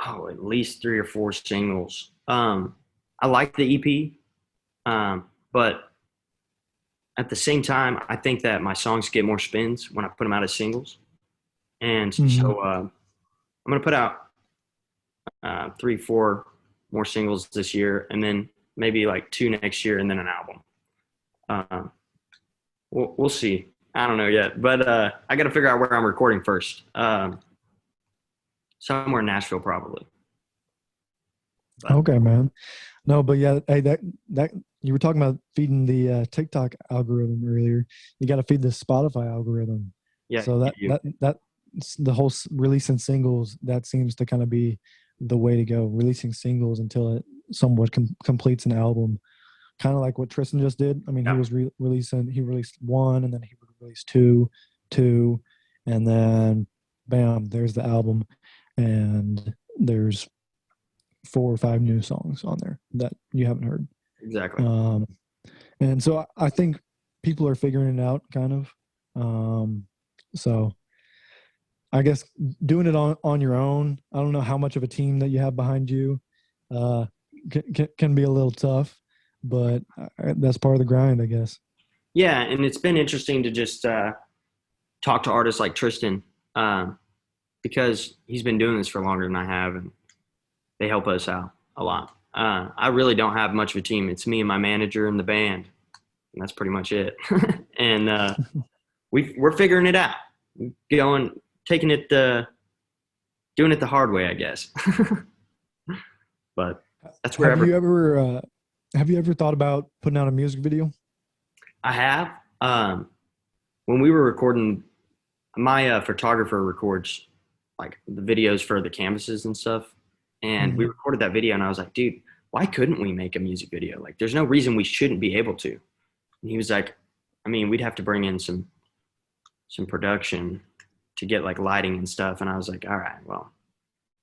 at least 3 or 4 singles. I like the EP. But at the same time, I think that my songs get more spins when I put them out as singles. And so I'm going to put out 3, 4 more singles this year, and then maybe like 2 next year, and then an album. We'll see. I don't know yet, but I got to figure out where I'm recording first. Somewhere in Nashville, probably. But. Okay, man. No, but yeah, hey, that you were talking about feeding the TikTok algorithm earlier. You got to feed the Spotify algorithm. Yeah. So that the whole releasing singles, that seems to kind of be the way to go. Releasing singles until it somewhat completes an album, kind of like what Tristan just did. I mean, he was he released 1, and then he released 2, and then bam, there's the album, and there's 4 or 5 new songs on there that you haven't heard. Exactly. And so I think people are figuring it out, kind of. So I guess doing it on your own, I don't know how much of a team that you have behind you, can be a little tough, but that's part of the grind, I guess. Yeah, and it's been interesting to just talk to artists like Tristan because he's been doing this for longer than I have, and they help us out a lot. I really don't have much of a team. It's me and my manager and the band, and that's pretty much it. And we're figuring it out, taking it, doing it the hard way, I guess. But that's where. Have you ever Have you ever thought about putting out a music video? I have. When we were recording, my photographer records like the videos for the canvases and stuff. And we Mhm. recorded that video, and I was like, dude, why couldn't we make a music video? Like, there's no reason we shouldn't be able to. And he was like, I mean, we'd have to bring in some production to get like lighting and stuff. And I was like, all right, well,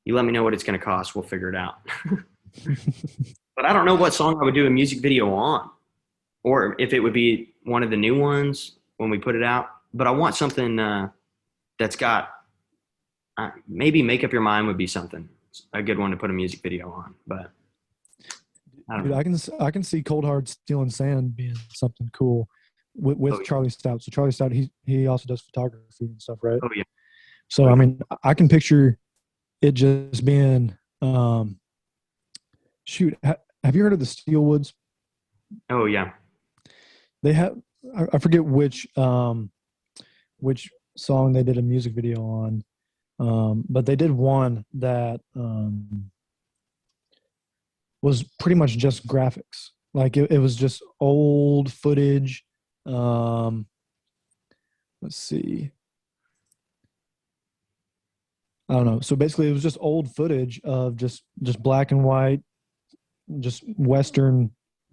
you let me know what it's going to cost. We'll figure it out. But I don't know what song I would do a music video on, or if it would be one of the new ones when we put it out. But I want something that's got maybe Make Up Your Mind would be something, a good one to put a music video on. But I don't Dude, know. I can see Cold Hard Steel and Sand being something cool with Oh, yeah. Charlie Stout. So Charlie Stout, he also does photography and stuff, right? Oh, yeah. So I mean, I can picture it just being shoot. Have you heard of the Steelwoods? Oh, yeah. They have I forget which song they did a music video on, but they did one that was pretty much just graphics. Like it was just old footage. Um, let's see. I don't know. So basically, it was just old footage of just black and white, just Western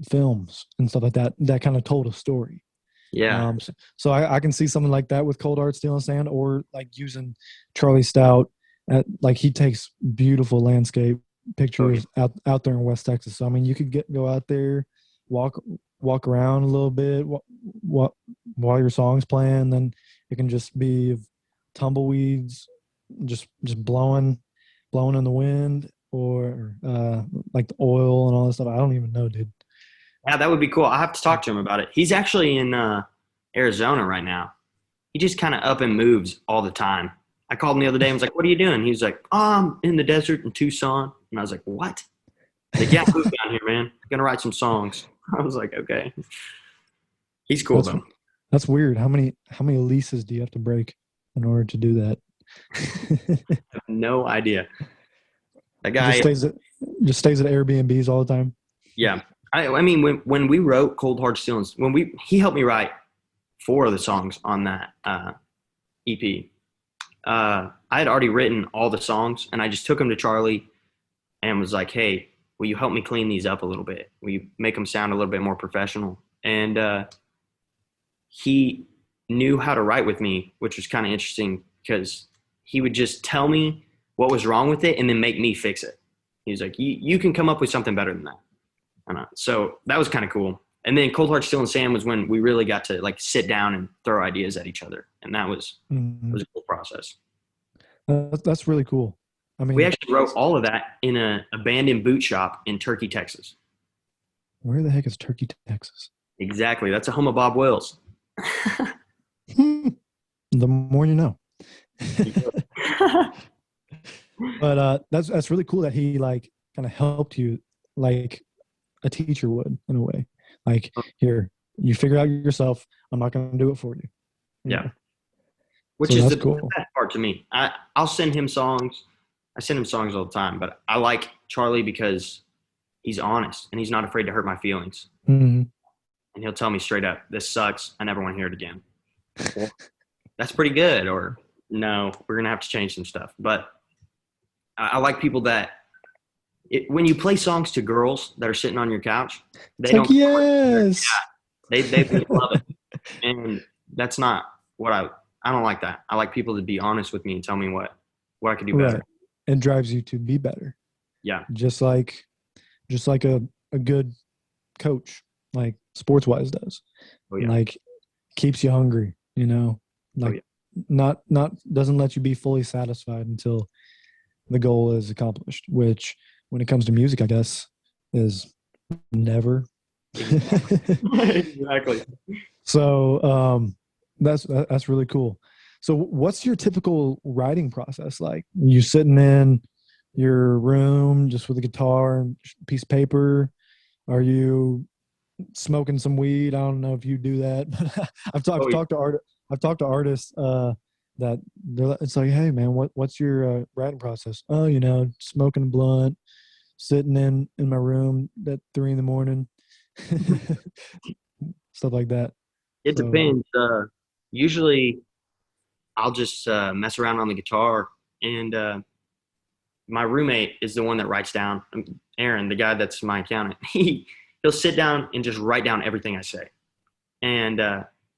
films and stuff like that. That kind of told a story. Yeah. So I can see something like that with Cold Art, Steel and Sand, or like using Charlie Stout. Like he takes beautiful landscape pictures out there in West Texas. So I mean, you could go out there, walk around a little bit while your song's playing. Then it can just be tumbleweeds, just blowing in the wind, or like the oil and all this stuff. I don't even know, dude. Yeah, that would be cool. I have to talk to him about it. He's actually in Arizona right now. He just kind of up and moves all the time. I called him the other day and was like, what are you doing? He was like, oh, I'm in the desert in Tucson. And I was like, what? He's like, yeah, move down here, man. I'm going to write some songs. I was like, okay. He's cool, though. That's weird. How many leases do you have to break in order to do that? I have no idea. That guy just stays at Airbnbs all the time. Yeah. I mean, when we wrote Cold Hard Steel, he helped me write 4 of the songs on that EP. I had already written all the songs, and I just took them to Charlie and was like, hey, will you help me clean these up a little bit? Will you make them sound a little bit more professional? And he knew how to write with me, which was kind of interesting because he would just tell me what was wrong with it and then make me fix it. He was like, you can come up with something better than that. So that was kind of cool. And then Cold Hard Steel and Sand was when we really got to like sit down and throw ideas at each other. And that was a cool process. That's really cool. I mean, we actually wrote all of that in an abandoned boot shop in Turkey, Texas. Where the heck is Turkey, Texas? Exactly. That's a home of Bob Wills. The more you know. But that's really cool that he like kind of helped you like a teacher would in a way. Like, here, you figure out yourself. I'm not going to do it for you. Yeah. Which So is that's the cool. best part to me. I'll send him songs. I send him songs all the time, but I like Charlie because he's honest and he's not afraid to hurt my feelings. Mm-hmm. And he'll tell me straight up, this sucks. I never want to hear it again. That's pretty good. Or no, we're going to have to change some stuff. But I like people that when you play songs to girls that are sitting on your couch, they don't. Yes. They love it. And that's not what I don't like that. I like people to be honest with me and tell me what I could do better. Right. It drives you to be better. Yeah. Just like a good coach, like sports wise does. Oh, yeah. Like keeps you hungry, like not doesn't let you be fully satisfied until the goal is accomplished, which when it comes to music, I guess, is never. Exactly. So that's really cool. So what's your typical writing process like? You sitting in your room just with a guitar and a piece of paper? Are you smoking some weed? I don't know if you do that, but I've talked to artists that it's like, hey man, what's your writing process? Oh, smoking a blunt, sitting in my room at 3 a.m, stuff like that. It So, depends. Usually, I'll just mess around on the guitar, and my roommate is the one that writes down. Aaron, the guy that's my accountant, he'll sit down and just write down everything I say, and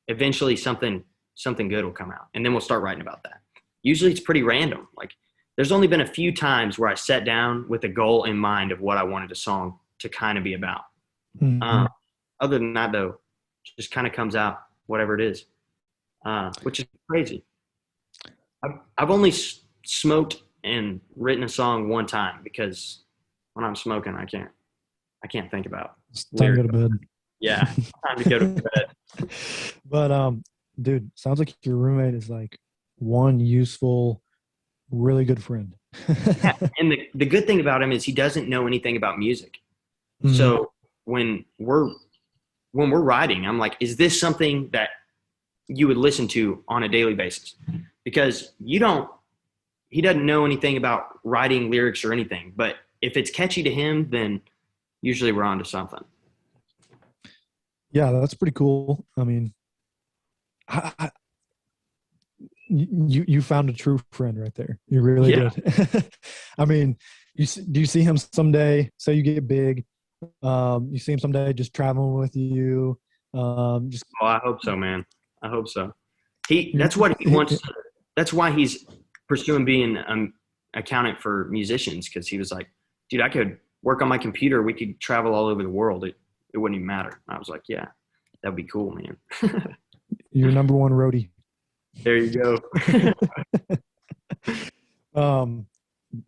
eventually something good will come out, and then we'll start writing about that. Usually, it's pretty random. Like, there's only been a few times where I sat down with a goal in mind of what I wanted a song to kind of be about. mhm. Other than that, though, just kind of comes out whatever it is, which is crazy. I've only smoked and written a song one time because when I'm smoking, I can't think about It's time to go to lyrics. bed. Yeah, time to go to bed. But dude, sounds like your roommate is like one useful, really good friend. Yeah, and the good thing about him is he doesn't know anything about music. Mhm. So when we're writing, I'm like, is this something that you would listen to on a daily basis? Because he doesn't know anything about writing lyrics or anything. But if it's catchy to him, then usually we're onto something. Yeah, that's pretty cool. I mean, I, you found a true friend right there. You really Yeah. did. I mean, do you see him someday? Say you get big, you see him someday just traveling with you. Just Oh, I hope so, man. I hope so. you That's what he wants. That's why he's pursuing being an accountant for musicians, because he was like, dude, I could work on my computer. We could travel all over the world. It wouldn't even matter. And I was like, yeah, that'd be cool, man. your number one roadie. There you go.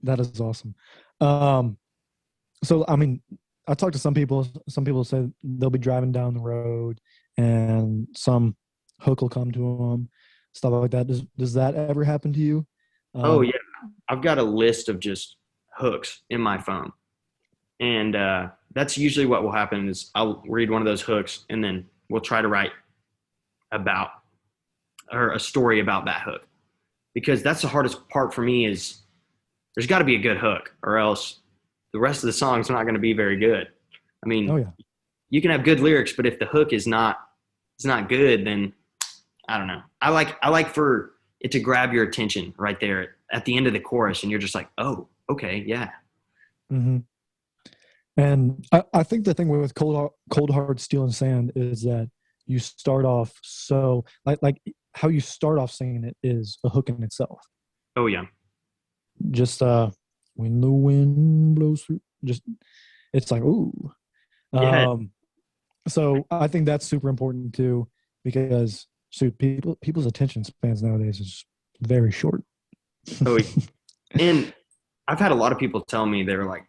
That is awesome. So I mean, I talked to some people. Some people say they'll be driving down the road, and some hook will come to them, stuff like that. Does that ever happen to you? Oh yeah, I've got a list of just hooks in my phone, and that's usually what will happen is I'll read one of those hooks, and then we'll try to write about or a story about that hook, because that's the hardest part for me is there's got to be a good hook, or else the rest of the song's not going to be very good. I mean, Oh yeah. you can have good lyrics, but if the hook is not good, then I don't know. I like for it to grab your attention right there at the end of the chorus, and you're just like, oh, okay, yeah. Hmm. And I think the thing with cold hard steel and sand is that you start off so like how you start off singing it is a hook in itself. Oh yeah. Just when the wind blows through, just it's like ooh. Yeah. So I think that's super important too, because shoot, people's attention spans nowadays is very short. Oh, yeah. And I've had a lot of people tell me they were like,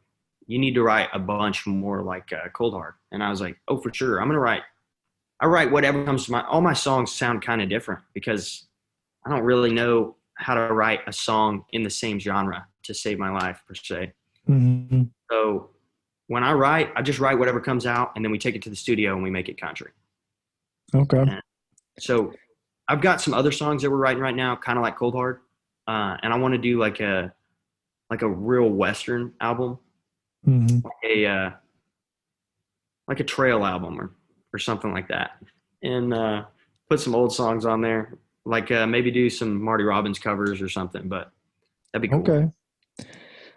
you need to write a bunch more like Cold Hard. And I was like, oh, for sure. I write whatever comes to my, all my songs sound kind of different because I don't really know how to write a song in the same genre to save my life per se. Mm-hmm. So when I write, I just write whatever comes out and then we take it to the studio and we make it country. Okay. And so I've got some other songs that we're writing right now, kind of like Cold Hard. And I want to do like a real Western album, Mm-hmm. like a trail album or something like that. And put some old songs on there, like maybe do some Marty Robbins covers or something, but that'd be cool. Okay.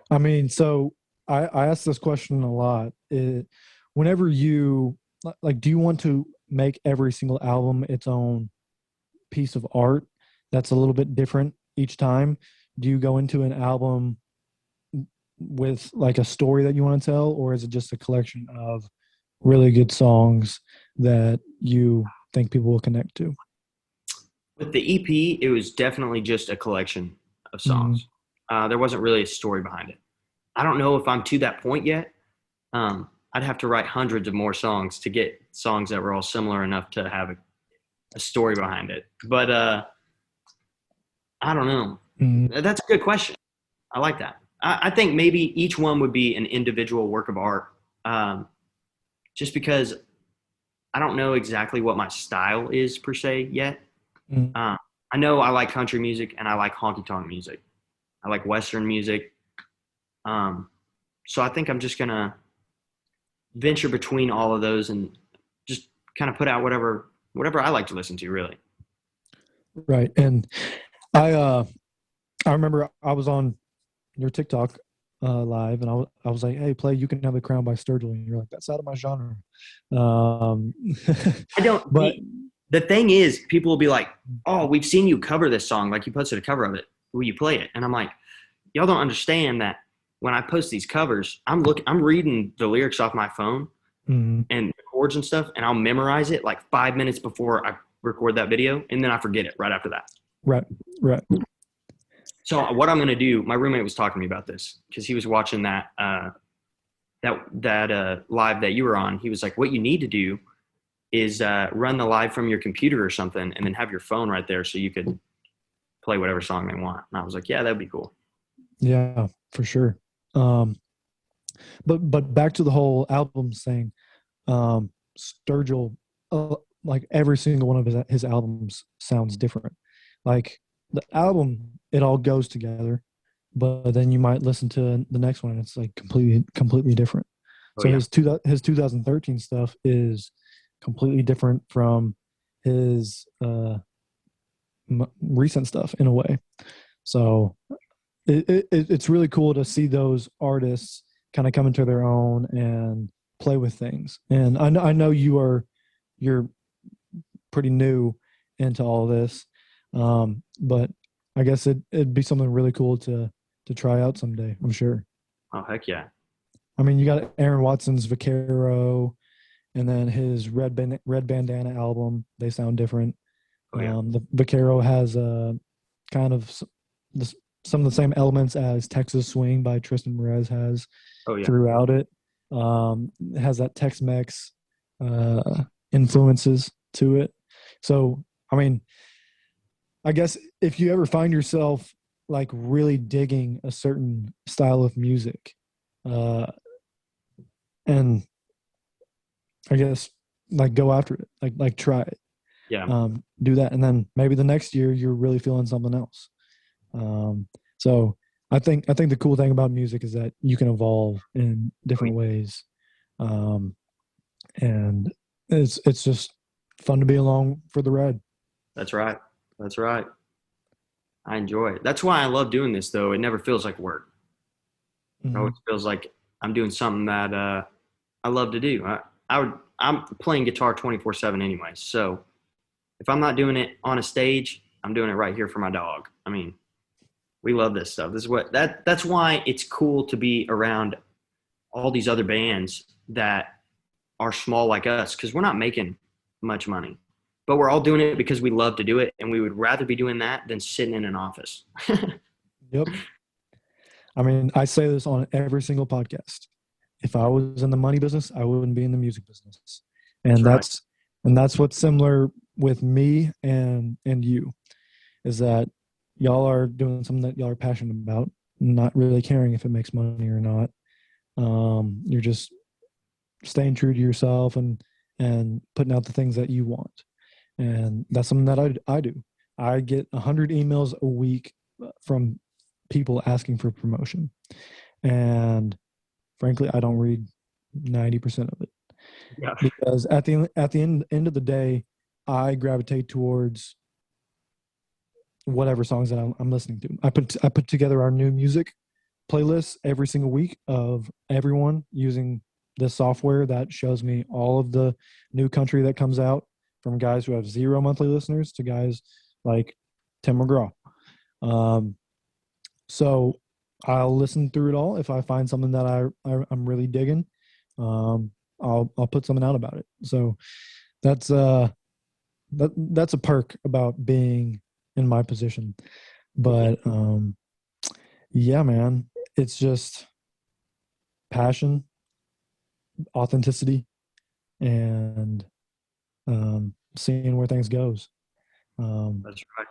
I mean, so I ask this question a lot. Whenever you like, do you want to make every single album its own piece of art that's a little bit different each time? Do you go into an album with like a story that you want to tell, or is it just a collection of really good songs that you think people will connect to? With the EP, it was definitely just a collection of songs. There wasn't really a story behind it. I don't know if I'm to that point yet. I'd have to write hundreds of more songs to get songs that were all similar enough to have a story behind it. But I don't know. Mm-hmm. That's a good question. I like that. I think maybe each one would be an individual work of art, just because I don't know exactly what my style is per se yet. Mm-hmm. I know I like country music and I like honky-tonk music. I like Western music. So I think I'm just going to venture between all of those and just kind of put out whatever I like to listen to, really. Right. And I I remember I was on your TikTok live, and I was like, "Hey, play You Can Have the Crown by Sturgill," and you're like, "That's out of my genre." Um, I don't. but The thing is, people will be like, "Oh, we've seen you cover this song. Like you posted a cover of it. Will you play it?" And I'm like, "Y'all don't understand that when I post these covers, I'm reading the lyrics off my phone mhm, and the chords and stuff, and I'll memorize it like 5 minutes before I record that video, and then I forget it right after that." right, right, So what I'm going to do, my roommate was talking to me about this because he was watching that live that you were on. He was like, "What you need to do is run the live from your computer or something, and then have your phone right there so you could play whatever song they want." And I was like, "Yeah, that'd be cool." yeah, for sure. Um, but back to the whole album thing. Sturgill, like every single one of his albums sounds different. Like the album, it all goes together, but then you might listen to the next one and it's like completely different. Oh So yeah, his 2013 stuff is completely different from his recent stuff in a way. So it's really cool to see those artists kind of come into their own and play with things. And I know you're pretty new into all this, but I guess it'd be something really cool to try out someday. I'm sure. oh heck yeah, I mean, you got Aaron Watson's Vaquero, and then his Red Bandana album. They sound different. oh yeah, The Vaquero has kind of some of the same elements as Texas Swing by Tristan Perez has oh yeah. throughout it. It has that Tex-Mex influences to it. So, I mean, I guess if you ever find yourself like really digging a certain style of music, uh, and I guess like go after it, like try it, Yeah, do that, and then maybe the next year you're really feeling something else. So I think the cool thing about music is that you can evolve in different ways, and it's just fun to be along for the ride. that's right. That's right. I enjoy it. That's why I love doing this, though. It never feels like work. It Mhm. always feels like I'm doing something that I love to do. I'm playing guitar 24/7 anyway. So if I'm not doing it on a stage, I'm doing it right here for my dog. I mean, we love this stuff. This is that's why it's cool to be around all these other bands that are small like us, because we're not making much money, but we're all doing it because we love to do it, and we would rather be doing that than sitting in an office. Yep. I mean, I say this on every single podcast. If I was in the money business, I wouldn't be in the music business. That's And right. that's what's similar with me and you, is that y'all are doing something that y'all are passionate about, not really caring if it makes money or not. You're just staying true to yourself and putting out the things that you want. And that's something that I do. I get 100 emails a week from people asking for promotion. And frankly, I don't read 90% of it, Yeah. because at the end of the day, I gravitate towards whatever songs that I'm listening to. I put together our new music playlists every single week of everyone using this software that shows me all of the new country that comes out, from guys who have 0 monthly listeners to guys like Tim McGraw. So I'll listen through it all. If I find something that I'm really digging, I'll put something out about it. So that's that's a perk about being in my position. But yeah, man, it's just passion, authenticity, and seeing where things goes. That's right.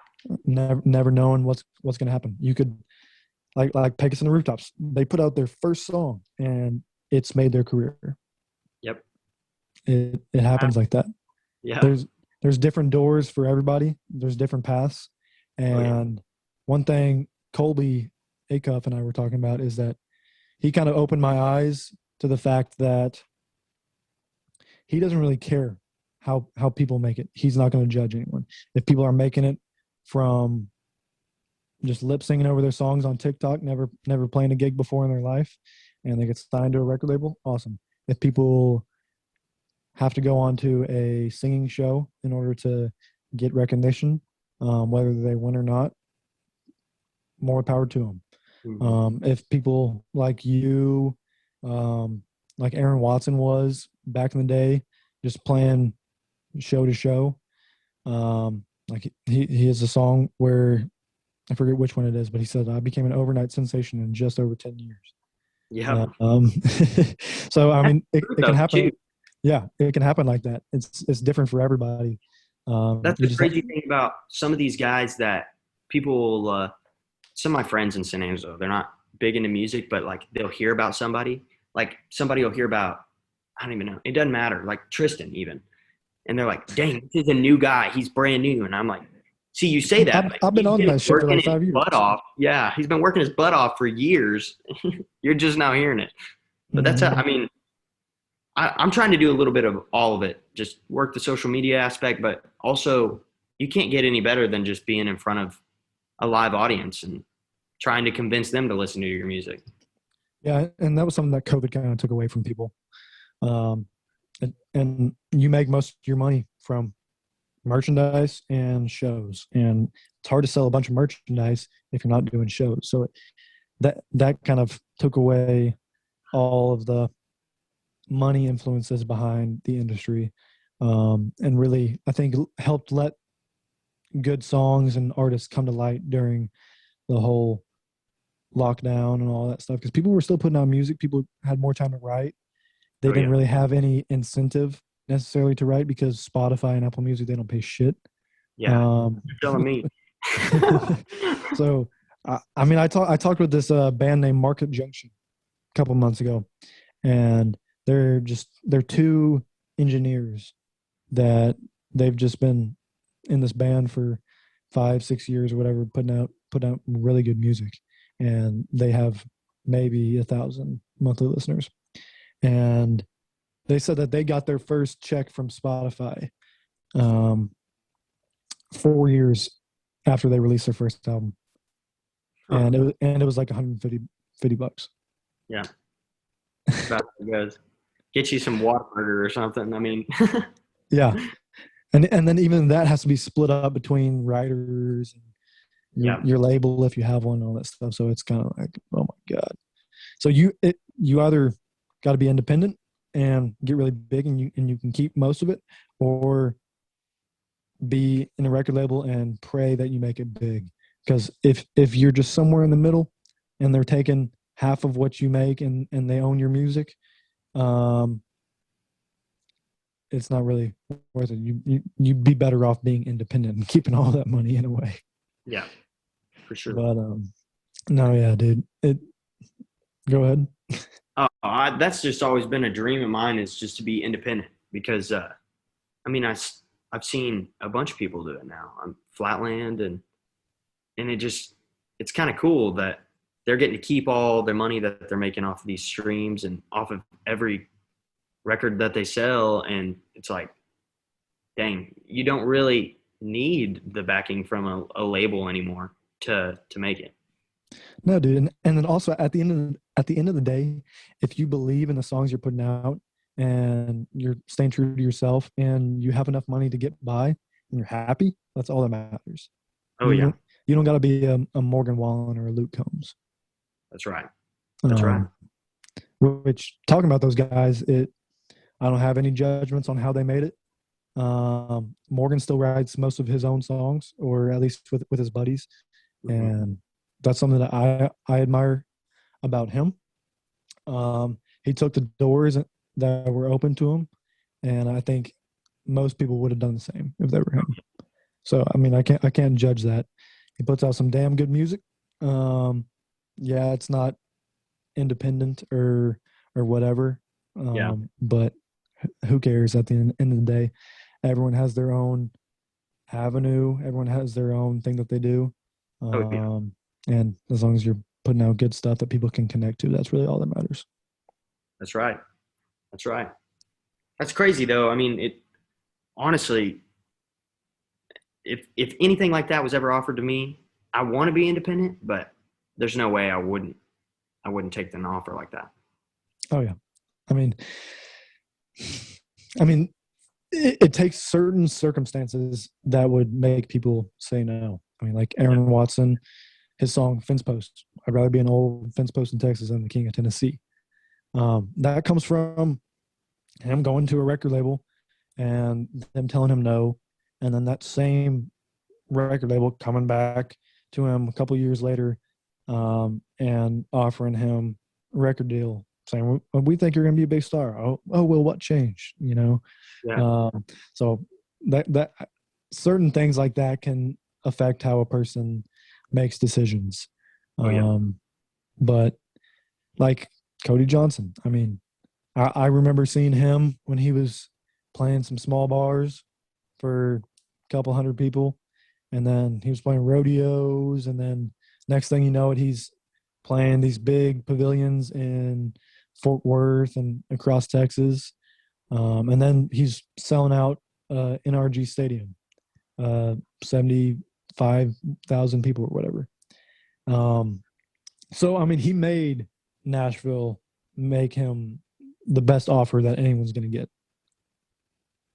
Never knowing what's going to happen. You could like Pegasus and the Rooftops. They put out their first song and it's made their career. Yep. It happens like that. Yeah. There's different doors for everybody. There's different paths. And one thing Colby Acuff and I were talking about is that he kind of opened my eyes to the fact that he doesn't really care how people make it. He's not going to judge anyone. If people are making it from just lip singing over their songs on TikTok, never playing a gig before in their life, and they get signed to a record label, awesome. If people have to go on to a singing show in order to get recognition, whether they win or not, more power to them. If people like you, like Aaron Watson was back in the day, just playing show to show, like he has a song where I forget which one it is, but he said, I became an overnight sensation in just over 10 years. Yeah. So, I mean, it can happen. Too. Yeah, it can happen like that. It's different for everybody. That's the crazy thing about some of these guys that people, some of my friends in San Angelo, they're not big into music, but like they'll hear about somebody. Like somebody will hear about, I don't even know. It doesn't matter. Like Tristan even. And they're like, dang, this is a new guy. He's brand new. And I'm like, see, you say that. I've been on that shit for like 5 years. Butt off. Yeah, he's been working his butt off for years. You're just now hearing it. But that's how, I mean, I'm trying to do a little bit of all of it. Just work the social media aspect, but also you can't get any better than just being in front of a live audience and trying to convince them to listen to your music. Yeah, and that was something that COVID kind of took away from people. And you make most of your money from merchandise and shows, and it's hard to sell a bunch of merchandise if you're not doing shows. So that kind of took away all of the money influences behind the industry, and really, I think, helped let good songs and artists come to light during the whole lockdown and all that stuff, because people were still putting out music. People had more time to write. They didn't really have any incentive necessarily to write, because Spotify and Apple Music, they don't pay shit. Yeah, you're telling me. So, I mean, I talked with this band named Market Junction a couple months ago, and they're two engineers that they've just been in this band for 5-6 years or whatever, putting out really good music, and they have maybe 1,000 monthly listeners. And they said that they got their first check from Spotify 4 years after they released their first album, and it was like $150. Yeah, that's how it goes. Get you some Whataburger or something. I mean, yeah, and then even that has to be split up between writers and your label if you have one, and all that stuff. So it's kind of like, oh my god. So you either got to be independent and get really big, and you can keep most of it, or be in a record label and pray that you make it big. Because if you're just somewhere in the middle and they're taking half of what you make and they own your music, it's not really worth it. You'd be better off being independent and keeping all that money in a way. Yeah, for sure. But no, yeah, dude. Go ahead. That's just always been a dream of mine, is just to be independent, because I mean, I've seen a bunch of people do it now on Flatland, and it's kind of cool that they're getting to keep all their money that they're making off of these streams and off of every record that they sell. And it's like, dang, you don't really need the backing from a label anymore to make it. No, dude. And then also at the end of the day, if you believe in the songs you're putting out and you're staying true to yourself and you have enough money to get by and you're happy, that's all that matters. Oh, yeah. You don't got to be a Morgan Wallen or a Luke Combs. That's right. That's right. Which, talking about those guys, I don't have any judgments on how they made it. Morgan still writes most of his own songs, or at least with his buddies. Mm-hmm. And that's something that I admire about him. He took the doors that were open to him, and I think most people would have done the same if they were him. So, I mean, I can't judge that. He puts out some damn good music. Yeah, it's not independent or whatever. But who cares at the end of the day? Everyone has their own avenue. Everyone has their own thing that they do. And as long as you're putting out good stuff that people can connect to, that's really all that matters. That's right. That's right. That's crazy though. I mean, it honestly, if anything like that was ever offered to me, I want to be independent, but there's no way I wouldn't take an offer like that. Oh yeah. I mean, I mean, it takes certain circumstances that would make people say no. I mean, like Aaron Watson, his song "Fence Post." I'd rather be an old fence post in Texas than the king of Tennessee. That comes from him going to a record label and them telling him no, and then that same record label coming back to him a couple years later and offering him a record deal, saying, "We think you're going to be a big star." Oh, well, what changed? You know, Yeah. so that certain things like that can affect how a person makes decisions. Oh, yeah. But like Cody Johnson, I mean, I remember seeing him when he was playing some small bars for a couple hundred people, and then he was playing rodeos, and then next thing you know it, he's playing these big pavilions in Fort Worth and across Texas, and then he's selling out NRG Stadium, 75,000 people or whatever. So I mean, he made Nashville make him the best offer that anyone's going to get.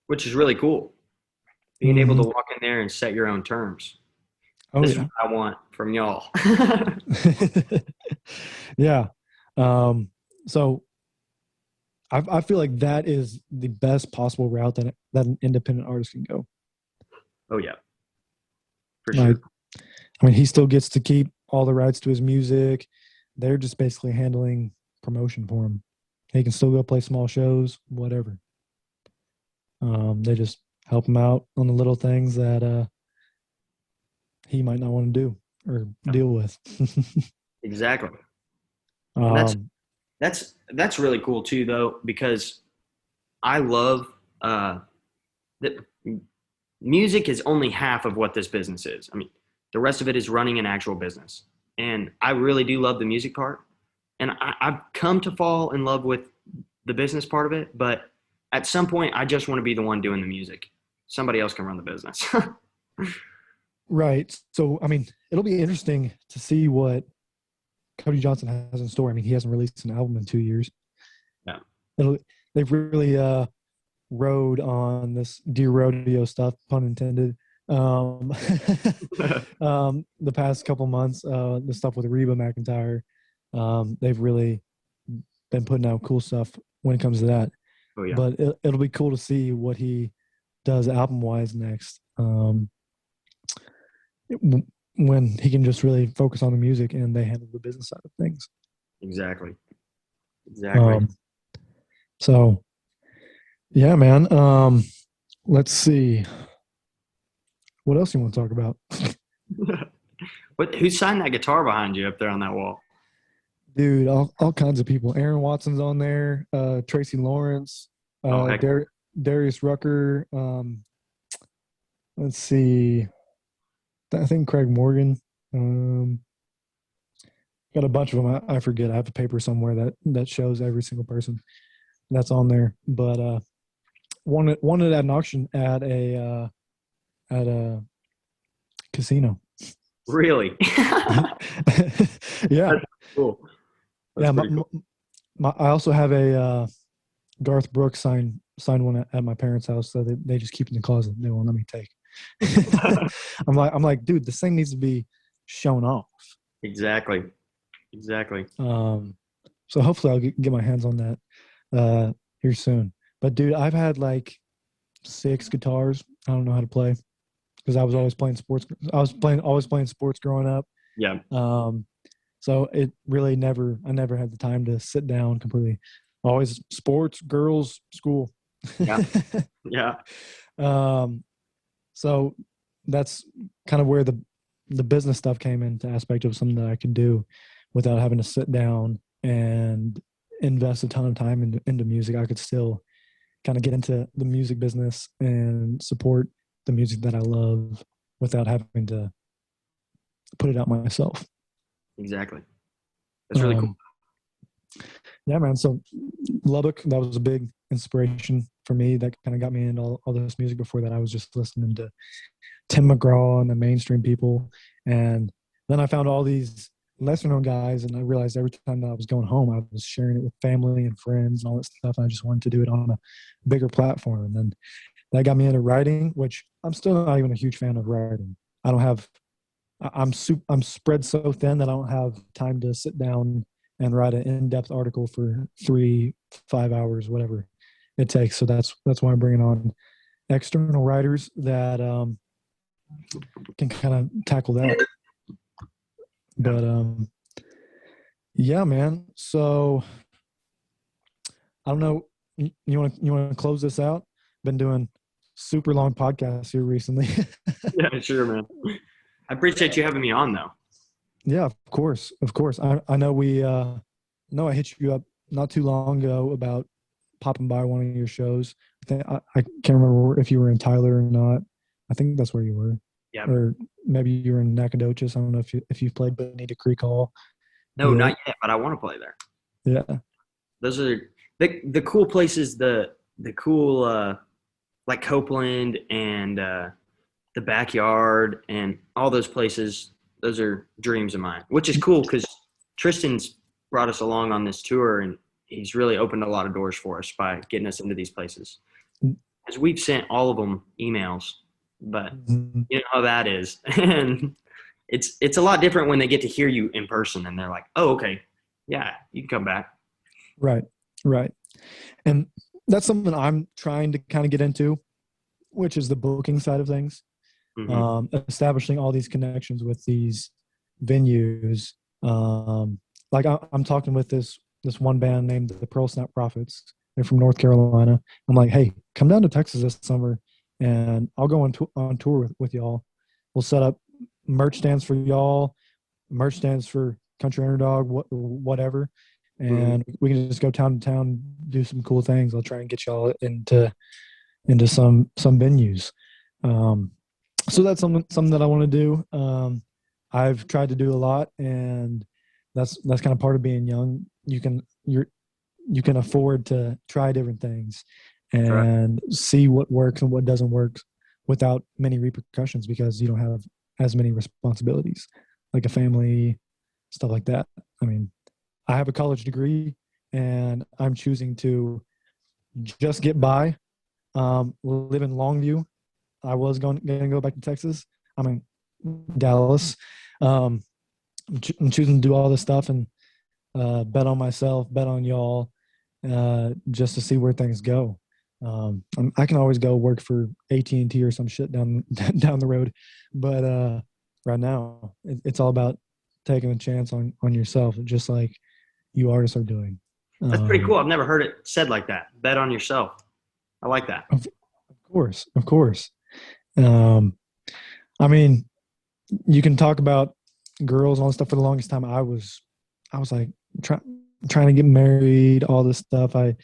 Which is really cool. Being able to walk in there and set your own terms. Oh This is yeah, what I want from y'all. yeah. So I feel like that is the best possible route that an independent artist can go. Oh yeah, for Like, sure. I mean, he still gets to keep all the rights to his music. They're just basically handling promotion for him. He can still go play small shows, whatever. They just help him out on the little things that he might not want to do or deal with. Exactly. And that's um, that's really cool too, though, because I love that music is only half of what this business is. I mean, the rest of it is running an actual business, and I really do love the music part. And I've come to fall in love with the business part of it, but at some point, I just want to be the one doing the music. Somebody else can run the business. right. So, I mean, it'll be interesting to see what Cody Johnson has in store. I mean, he hasn't released an album in 2 years. Yeah. They've really rode on this deer rodeo stuff, pun intended. The past couple months, the stuff with Reba McEntire, they've really been putting out cool stuff when it comes to that. Oh yeah. But it'll be cool to see what he does album wise next. When he can just really focus on the music and they handle the business side of things. Exactly. Exactly. So yeah, man. Let's see. What else you want to talk about? Who signed that guitar behind you up there on that wall? Dude, all kinds of people. Aaron Watson's on there. Tracy Lawrence. Oh, heck. Darius Rucker. Let's see. I think Craig Morgan. Got a bunch of them. I forget. I have a paper somewhere that shows every single person that's on there. But wanted at an auction at a casino. Really? Yeah. That's cool. That's Yeah. pretty cool. I also have a Garth Brooks signed one at my parents' house, so they just keep it in the closet. They won't let me take. I'm like, dude, this thing needs to be shown off. Exactly. So hopefully I'll get my hands on that here soon. But dude, I've had like 6 guitars. I don't know how to play because I was always playing sports. Always playing sports growing up. Yeah. So it really I never had the time to sit down completely. Always sports, girls, school. Yeah. Yeah. So that's kind of where the business stuff came into aspect of something that I could do without having to sit down and invest a ton of time into music. I could still kind of get into the music business and support the music that I love without having to put it out myself. Exactly. That's really cool. Yeah, man. So Lubbock, that was a big inspiration for me. That kind of got me into all this music. Before that, I was just listening to Tim McGraw and the mainstream people. And then I found all these lesser known guys, and I realized every time that I was going home, I was sharing it with family and friends and all that stuff. And I just wanted to do it on a bigger platform. And then that got me into writing, which I'm still not even a huge fan of writing. I don't have, I'm spread so thin that I don't have time to sit down and write an in-depth article for 3-5 hours, whatever it takes. So that's why I'm bringing on external writers that can kind of tackle that. But yeah, man. So I don't know. You want to close this out? Been doing super long podcasts here recently. Yeah, sure, man. I appreciate you having me on, though. Yeah, of course. I know I hit you up not too long ago about popping by one of your shows. I can't remember if you were in Tyler or not. I think that's where you were. Yeah. Or maybe you were in Nacogdoches. I don't know if you've played Bonita Creek Hall. No, Yeah. not yet, but I want to play there. Yeah. Those are the cool places. The cool like Copeland and the Backyard and all those places. Those are dreams of mine, which is cool because Tristan's brought us along on this tour, and he's really opened a lot of doors for us by getting us into these places. As we've sent all of them emails, but you know how that is. And it's a lot different when they get to hear you in person and they're like, oh, okay, yeah, you can come back. Right. And that's something I'm trying to kind of get into, which is the booking side of things. Establishing all these connections with these venues. Like I'm talking with this one band named the Pearl Snap Prophets. They're from North Carolina. I'm like, hey, come down to Texas this summer, and I'll go on tour with y'all. We'll set up merch stands for y'all, merch stands for Country Underdog, whatever, and we can just go town to town, do some cool things. I'll try and get y'all into some venues. So that's something that I want to do. I've tried to do a lot, and that's kind of part of being young. You can afford to try different things and see what works and what doesn't work without many repercussions, because you don't have as many responsibilities like a family, stuff like that. I mean, I have a college degree, and I'm choosing to just get by, live in Longview. I was going to go back to Texas. I'm in Dallas. I'm choosing to do all this stuff and bet on myself, bet on y'all, just to see where things go. I can always go work for AT&T or some shit down the road, but right now it's all about taking a chance on yourself, just like you artists are doing. That's pretty cool. I've never heard it said like that. Bet on yourself. I like that. Of course. I mean, you can talk about girls and all this stuff. For the longest time, I was like trying to get married, all this stuff. I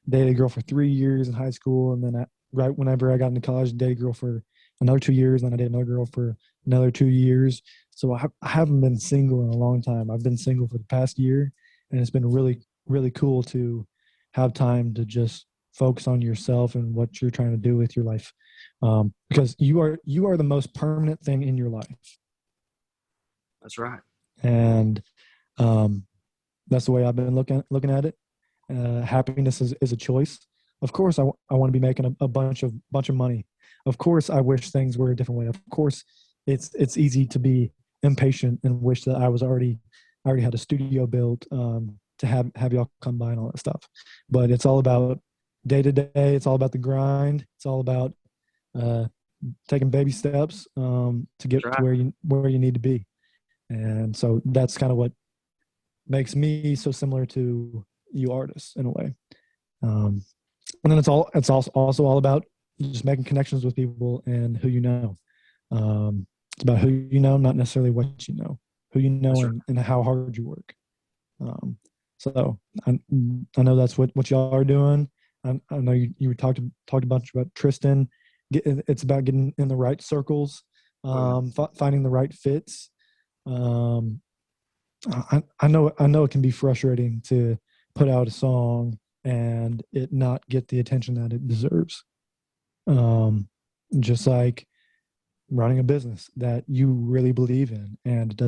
dated a girl for 3 years in high school, and then right whenever I got into college, I dated a girl for another 2 years, and then I dated another girl for another 2 years. So I haven't been single in a long time. I've been single for the past year, and it's been really, really cool to have time to just focus on yourself and what you're trying to do with your life, because you are the most permanent thing in your life. That's right. And that's the way I've been looking at it. Happiness is a choice. Of course, I want to be making a bunch of money. Of course, I wish things were a different way. Of course, it's easy to be impatient and wish that I already had a studio built to have y'all come by and all that stuff. But it's all about day to day. It's all about the grind. It's all about taking baby steps to get to where you need to be. And so that's kind of what makes me so similar to you artists in a way. And then it's also all about just making connections with people and who you know. It's about who you know, not necessarily what you know. Who you know and how hard you work. So I know that's what y'all are doing. I know you talked a bunch about Tristan. It's about getting in the right circles, finding the right fits. I know it can be frustrating to put out a song and it not get the attention that it deserves. Just like running a business that you really believe in and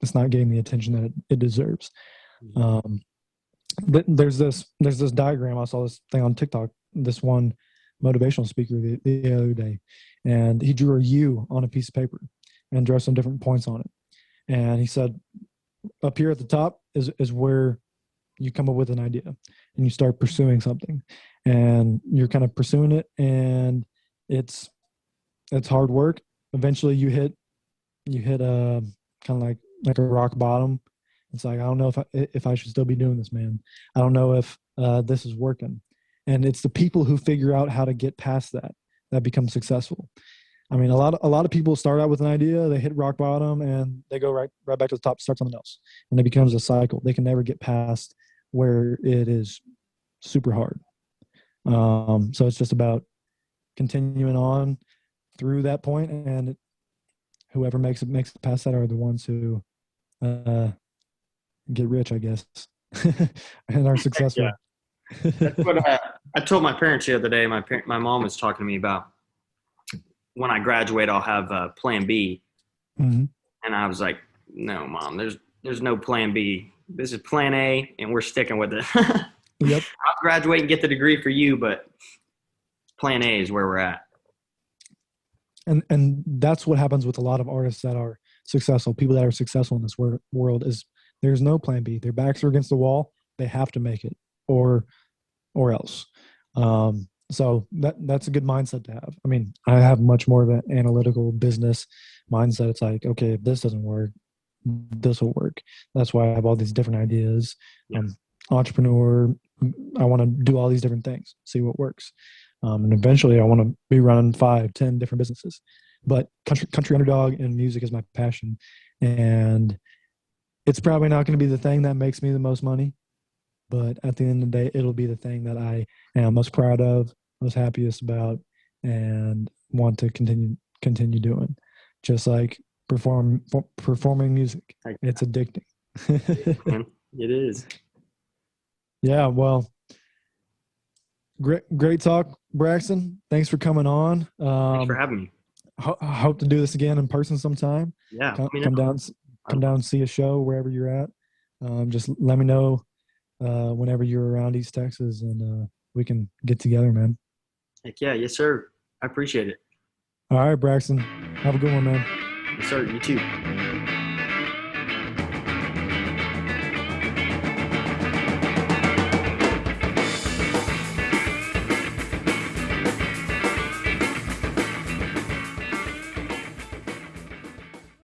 it's not getting the attention that it deserves. There's this diagram. I saw this thing on TikTok, this one motivational speaker the other day, and he drew a U on a piece of paper and drew some different points on it. And he said, up here at the top is where you come up with an idea and you start pursuing something, and you're kind of pursuing it, and it's hard work. Eventually you hit a kind of like a rock bottom. It's like, I don't know if I should still be doing this, man. I don't know if this is working. And it's the people who figure out how to get past that become successful. I mean, a lot of people start out with an idea, they hit rock bottom, and they go right back to the top, start something else, and it becomes a cycle. They can never get past where it is super hard. So it's just about continuing on through that point, and whoever makes it past that are the ones who get rich, I guess, and are successful. Yeah. That's what I told my parents the other day. My mom was talking to me about, when I graduate, I'll have plan B. Mm-hmm. And I was like, no, Mom, there's no plan B. This is plan A, and we're sticking with it. Yep. I'll graduate and get the degree for you, but plan A is where we're at. And that's what happens with a lot of artists that are successful. People that are successful in this world is there's no plan B. Their backs are against the wall. They have to make it, or else. So that's a good mindset to have. I mean, I have much more of an analytical business mindset. It's like, okay, if this doesn't work, this will work. That's why I have all these different ideas. Yeah. Entrepreneur. I want to do all these different things, see what works. And eventually I want to be running 5-10 different businesses. But country underdog and music is my passion. And it's probably not going to be the thing that makes me the most money. But at the end of the day, it'll be the thing that I am most proud of, most happiest about, and want to continue doing. Just like performing music. It's addicting. It is. Yeah, well, great talk, Braxton. Thanks for coming on. Thanks for having me. I hope to do this again in person sometime. Yeah. Come down and see a show wherever you're at. Just let me know whenever you're around East Texas, and we can get together, man. Heck yeah. Yes, sir. I appreciate it. All right, Braxton. Have a good one, man. Yes, sir. You too.